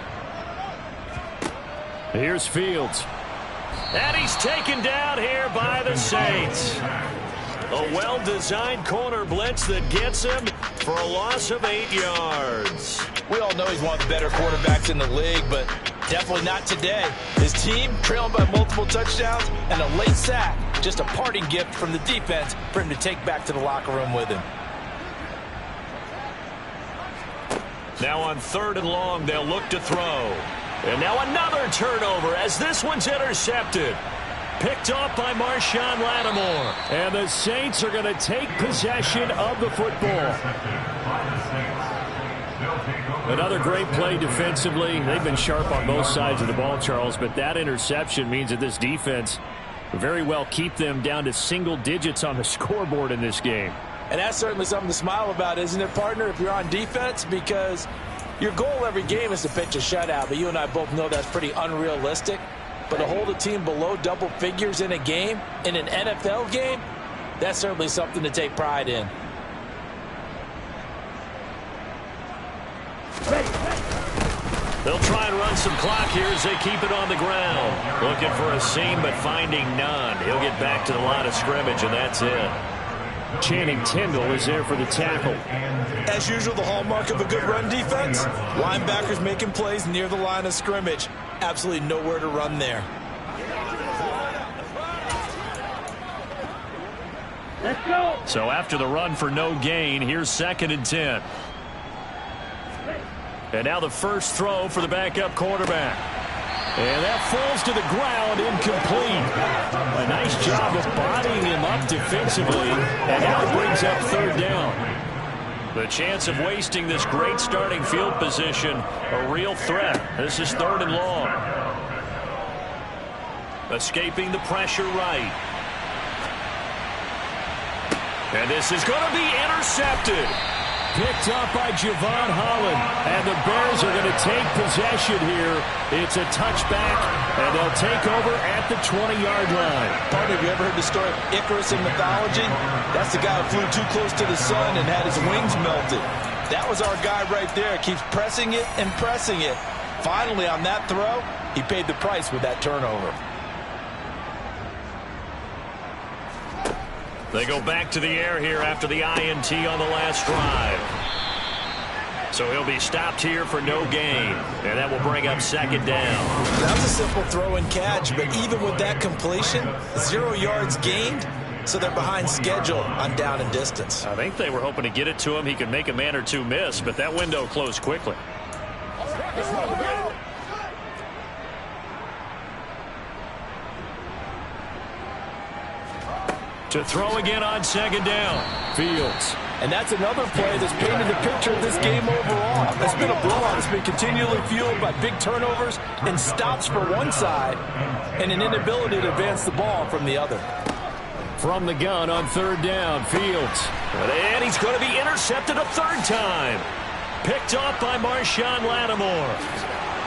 Here's Fields. And he's taken down here by the Saints. A well-designed corner blitz that gets him for a loss of 8 yards. We all know he's one of the better quarterbacks in the league, but definitely not today. His team trailing by multiple touchdowns and a late sack. Just a parting gift from the defense for him to take back to the locker room with him. Now on 3rd and long, they'll look to throw. And now another turnover as this one's intercepted. Picked off by Marshawn Lattimore. And the Saints are going to take possession of the football. Another great play defensively. They've been sharp on both sides of the ball, Charles, but that interception means that this defense very well keep them down to single digits on the scoreboard in this game. And that's certainly something to smile about, isn't it, partner, if you're on defense? Because your goal every game is to pitch a shutout, but you and I both know that's pretty unrealistic. But to hold a team below double figures in a game, in an NFL game, that's certainly something to take pride in. They'll try and run some clock here as they keep it on the ground. Looking for a seam, but finding none. He'll get back to the line of scrimmage, and that's it. Channing Tindall is there for the tackle. As usual, the hallmark of a good run defense, linebackers making plays near the line of scrimmage. Absolutely nowhere to run there. Let's go. So after the run for no gain, here's 2nd and 10. And now the first throw for the backup quarterback. And that falls to the ground, incomplete. A nice job of bodying him up defensively, and now it brings up 3rd down. The chance of wasting this great starting field position, a real threat. This is 3rd and long. Escaping the pressure right. And this is going to be intercepted. Picked up by Javon Holland, and the Bears are going to take possession here. It's a touchback, and they'll take over at the 20-yard line. Partner, have you ever heard the story of Icarus in mythology? That's the guy who flew too close to the sun and had his wings melted. That was our guy right there. Keeps pressing it and pressing it. Finally, on that throw, he paid the price with that turnover. They go back to the air here after the INT on the last drive. So he'll be stopped here for no gain. And that will bring up 2nd down. That was a simple throw and catch, but even with that completion, 0 yards gained, so they're behind schedule on down and distance. I think they were hoping to get it to him. He could make a man or two miss, but that window closed quickly. To throw again on 2nd down. Fields. And that's another play that's painted the picture of this game overall. It's been a blowout. It's been continually fueled by big turnovers and stops for one side and an inability to advance the ball from the other. From the gun on 3rd down, Fields. And he's going to be intercepted a 3rd time. Picked off by Marshawn Lattimore.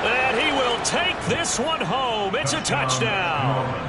And he will take this one home. It's a touchdown.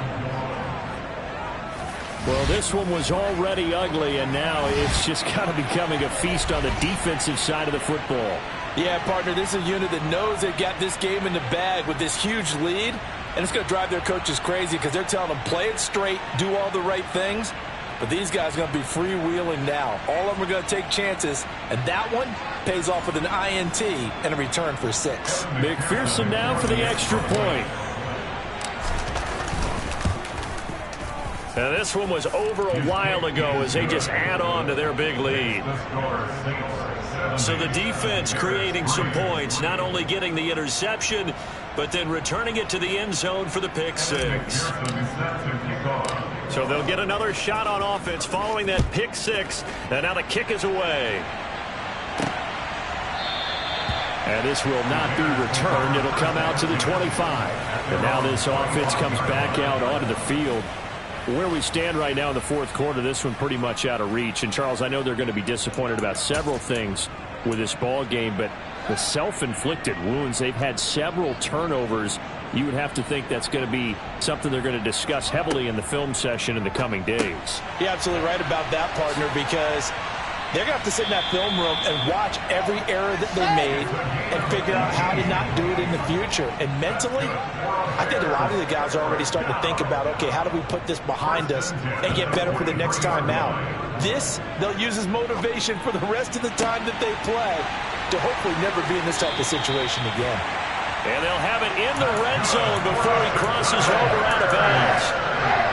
Well, this one was already ugly, and now it's just kind of becoming a feast on the defensive side of the football. Yeah, partner, this is a unit that knows they've got this game in the bag with this huge lead, and it's going to drive their coaches crazy because they're telling them play it straight, do all the right things, but these guys are going to be freewheeling now. All of them are going to take chances, and that one pays off with an INT and a return for 6. McPherson now for the extra point. Now this one was over a while ago as they just add on to their big lead. So the defense creating some points, not only getting the interception, but then returning it to the end zone for the pick six. So they'll get another shot on offense following that pick six, and now the kick is away. And this will not be returned. It'll come out to the 25. And now this offense comes back out onto the field. Where we stand right now in the fourth quarter, this one pretty much out of reach. And, Charles, I know they're going to be disappointed about several things with this ball game, but the self-inflicted wounds, they've had several turnovers. You would have to think that's going to be something they're going to discuss heavily in the film session in the coming days. You're absolutely right about that, partner, because they're going to have to sit in that film room and watch every error that they made and figure out how to not do it in the future. And mentally, I think a lot of the guys are already starting to think about, okay, how do we put this behind us and get better for the next time out? This, they'll use as motivation for the rest of the time that they play to hopefully never be in this type of situation again. And they'll have it in the red zone before he crosses over out of bounds.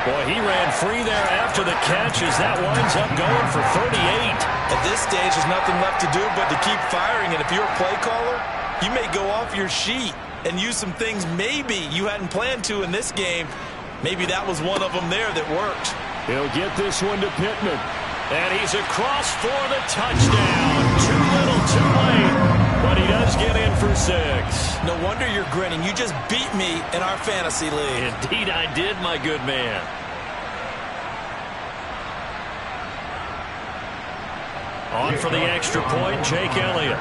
Boy, he ran free there after the catch as that winds up going for 38. At this stage, there's nothing left to do but to keep firing. And if you're a play caller, you may go off your sheet and use some things maybe you hadn't planned to in this game. Maybe that was one of them there that worked. He'll get this one to Pittman. And he's across for the touchdown. Too little, too late. But he does get in for 6. No wonder you're grinning. You just beat me in our fantasy league. Indeed I did, my good man. On for the extra point, Jake Elliott.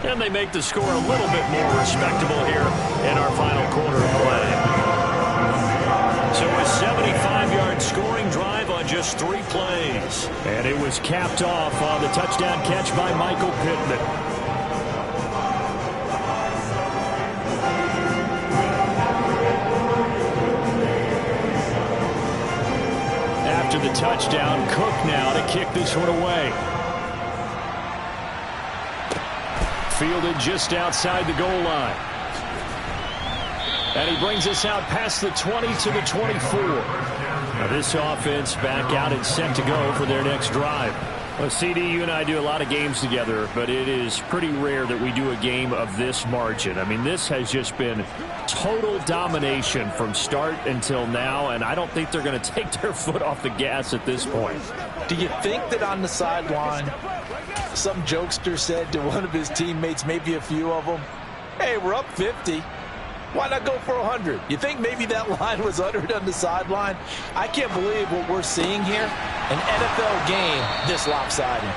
And they make the score a little bit more respectable here in our final quarter of play. So a 75-yard scoring drive on just 3 plays. And it was capped off on the touchdown catch by Michael Pittman. After the touchdown, Cook now to kick this one away. Fielded just outside the goal line. And he brings us out past the 20 to the 24. Now this offense back out and set to go for their next drive. Well, CD, you and I do a lot of games together, but it is pretty rare that we do a game of this margin. I mean, this has just been total domination from start until now, and I don't think they're going to take their foot off the gas at this point. Do you think that on the sideline, some jokester said to one of his teammates, maybe a few of them, hey, we're up 50. Why not go for 100? You think maybe that line was uttered on the sideline? I can't believe what we're seeing here. An NFL game this lopsided.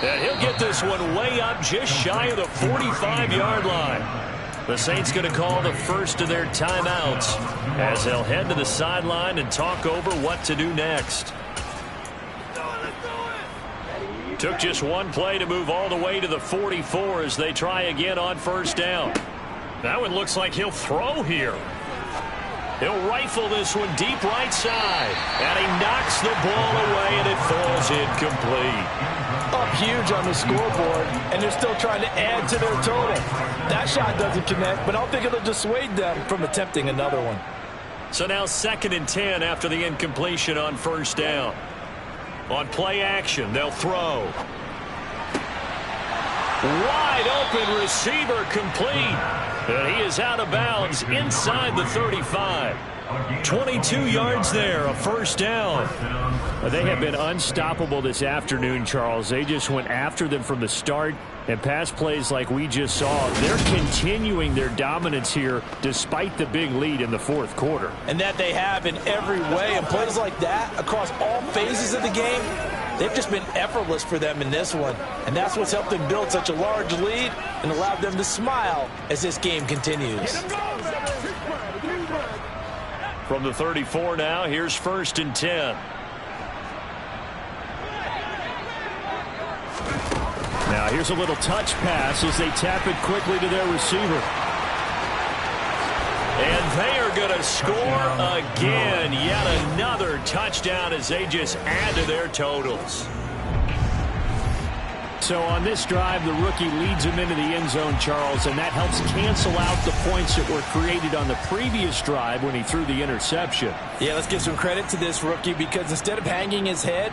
And he'll get this one way up just shy of the 45-yard line. The Saints going to call the first of their timeouts as they'll head to the sideline and talk over what to do next. Took just one play to move all the way to the 44 as they try again on first down. That one looks like he'll throw here. He'll rifle this one deep right side. And he knocks the ball away, and it falls incomplete. Up huge on the scoreboard, and they're still trying to add to their total. That shot doesn't connect, but I don't think it'll dissuade them from attempting another one. So now 2nd and 10 after the incompletion on first down. On play action, they'll throw. Wide open receiver complete. And he is out of bounds inside the 35. 22 yards there, a first down. They have been unstoppable this afternoon, Charles. They just went after them from the start. And pass plays like we just saw, they're continuing their dominance here despite the big lead in the fourth quarter. And that they have in every way. And plays like that across all phases of the game, they've just been effortless for them in this one. And that's what's helped them build such a large lead and allowed them to smile as this game continues. From the 34 now, here's 1st and 10. Now here's a little touch pass as they tap it quickly to their receiver. And they are going to score again. Yet another touchdown as they just add to their totals. So on this drive, the rookie leads him into the end zone, Charles, and that helps cancel out the points that were created on the previous drive when he threw the interception. Yeah, let's give some credit to this rookie because instead of hanging his head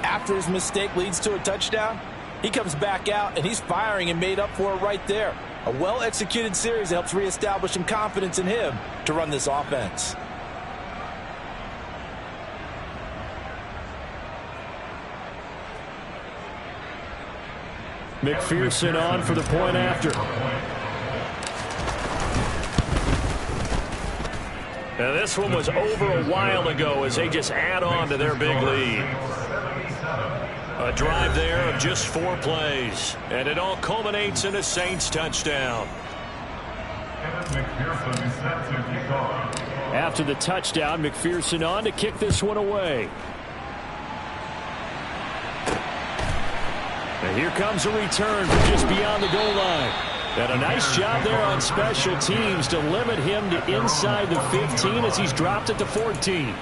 after his mistake leads to a touchdown, He comes back out, and he's firing and made up for it right there. A well-executed series helps reestablish some confidence in him to run this offense. McPherson on for the point after. Now this one was over a while ago as they just add on to their big lead. A drive there of just 4 plays. And it all culminates in a Saints touchdown. After the touchdown, McPherson on to kick this one away. And here comes a return from just beyond the goal line. And a nice job there on special teams to limit him to inside the 15 as he's dropped at the 14.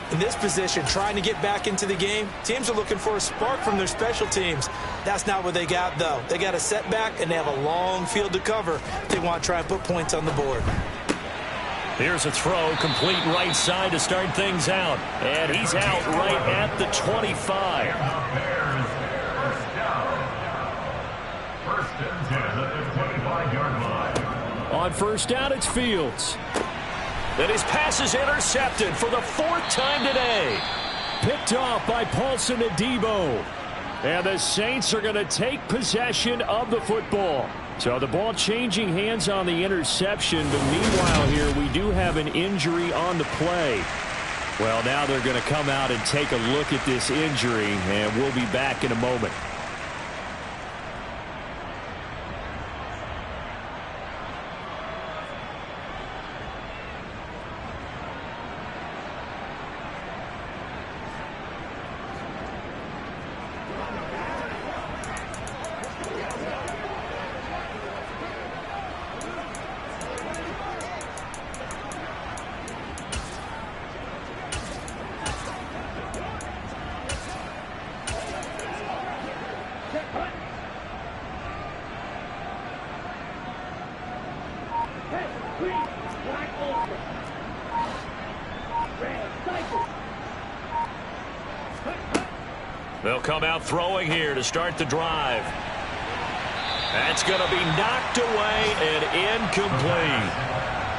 In this position, trying to get back into the game, teams are looking for a spark from their special teams. That's not what they got, though. They got a setback, and they have a long field to cover if they want to try and put points on the board. Here's a throw, complete right side to start things out. And he's out right at the 25. On first down, it's Fields. And his pass is intercepted for the 4th time today. Picked off by Paulson Adebo. And the Saints are going to take possession of the football. So the ball changing hands on the interception. But meanwhile here, we do have an injury on the play. Well, now they're going to come out and take a look at this injury. And we'll be back in a moment. They'll come out throwing here to start the drive. That's going to be knocked away and incomplete.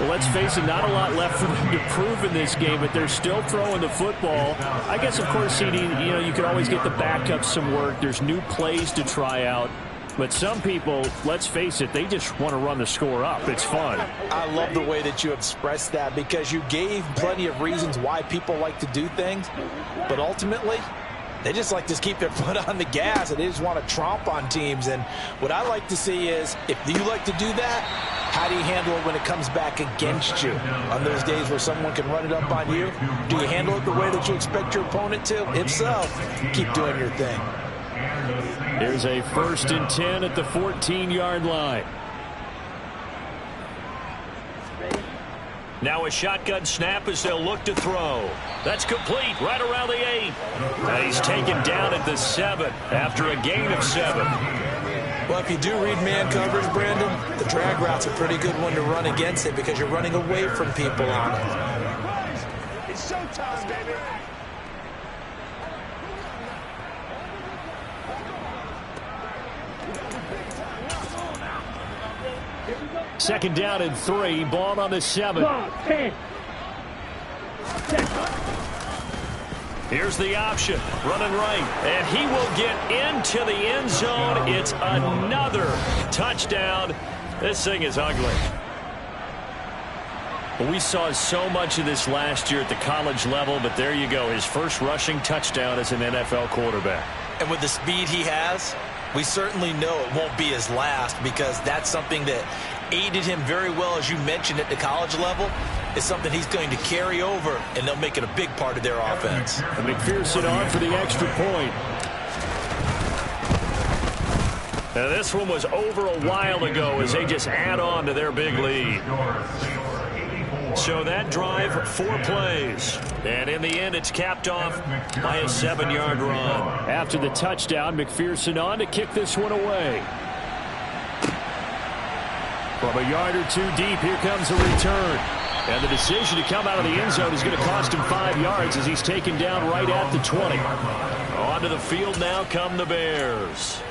Well, let's face it, not a lot left for them to prove in this game, but they're still throwing the football. I guess, of course, CD, you can always get the backup some work. There's new plays to try out. But some people, let's face it, they just want to run the score up. It's fun. I love the way that you expressed that because you gave plenty of reasons why people like to do things. But ultimately, they just like to keep their foot on the gas, and they just want to tromp on teams. And what I like to see is, if you like to do that, how do you handle it when it comes back against you? On those days where someone can run it up on you, do you handle it the way that you expect your opponent to? If so, keep doing your thing. Here's a 1st and 10 at the 14-yard line. Now a shotgun snap as they'll look to throw. That's complete right around the 8. And he's taken down at the 7 after a gain of 7. Well, if you do read man coverage, Brandon, the drag route's a pretty good one to run against it because you're running away from people on it. It's showtime, baby. Second down and 3. Ball on the 7. Here's the option. Running right. And he will get into the end zone. It's another touchdown. This thing is ugly. Well, we saw so much of this last year at the college level, but there you go. His first rushing touchdown as an NFL quarterback. And with the speed he has, we certainly know it won't be his last because that's something that aided him very well, as you mentioned, at the college level. It's something he's going to carry over, and they'll make it a big part of their offense. And McPherson on for the extra point. Now, this one was over a while ago as they just add on to their big lead. So that drive, 4 plays. And in the end, it's capped off by a 7-yard run. After the touchdown, McPherson on to kick this one away. From a yard or 2 deep, here comes a return. And the decision to come out of the end zone is going to cost him 5 yards as he's taken down right at the 20. Onto the field now come the Bears.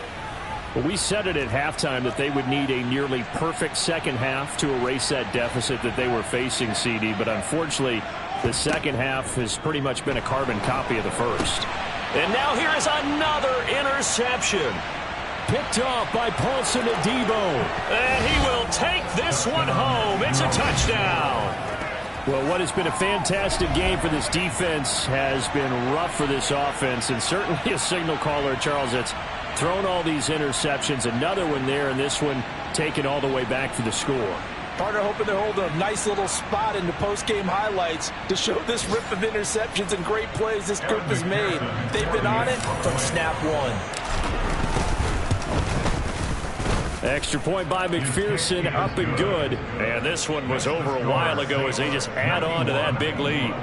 Well, we said it at halftime that they would need a nearly perfect second half to erase that deficit that they were facing, CD. But unfortunately, the second half has pretty much been a carbon copy of the first. And now here is another interception. Picked off by Paulson Adebo. And he will take this one home. It's a touchdown. Well, what has been a fantastic game for this defense has been rough for this offense, and certainly a signal caller, Charles, that's thrown all these interceptions. Another one there, and this one taken all the way back for the score. Partner hoping they're holding a nice little spot in the post-game highlights to show this rip of interceptions and great plays this group has made. They've been on it from snap one. Extra point by McPherson, up and good. And this one was over a while ago as they just add on to that big lead.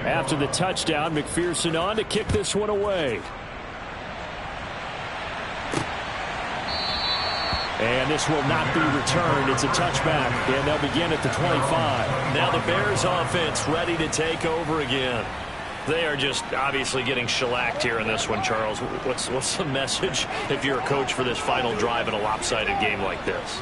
After the touchdown, McPherson on to kick this one away. And this will not be returned. It's a touchback, and they'll begin at the 25. Now the Bears offense ready to take over again. They are just obviously getting shellacked here in this one, Charles. What's the message if you're a coach for this final drive in a lopsided game like this?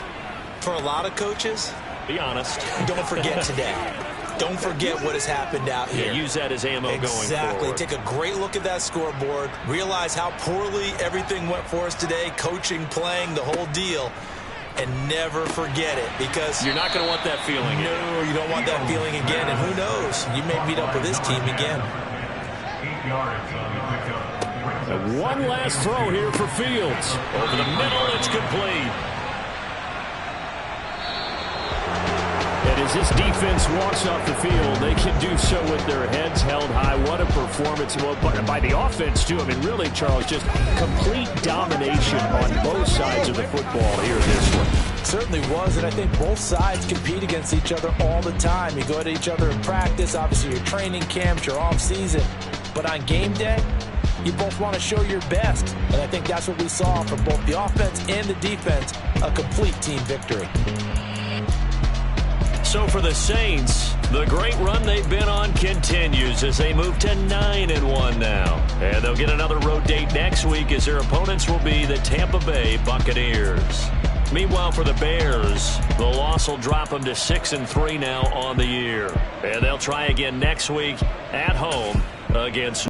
For a lot of coaches, be honest. Don't forget today. Don't forget what has happened out here. Yeah, use that as ammo going forward. Exactly. Take a great look at that scoreboard. Realize how poorly everything went for us today. Coaching, playing, the whole deal. And never forget it, because you're not going to want that feeling. No, you don't want that feeling again. And who knows? You may meet up with this team again. And one last throw here for Fields. Over the middle, it's complete. And as this defense walks off the field, they can do so with their heads held high. What a performance. Well, by the offense, too. I mean, really, Charles, just complete domination on both sides of the football here this one. Certainly was, and I think both sides compete against each other all the time. You go at each other in practice, obviously your training camps, your off-season. But on game day, you both want to show your best. And I think that's what we saw from both the offense and the defense, a complete team victory. So for the Saints, the great run they've been on continues as they move to 9-1 now. And they'll get another road date next week as their opponents will be the Tampa Bay Buccaneers. Meanwhile, for the Bears, the loss will drop them to 6-3 now on the year. And they'll try again next week at home against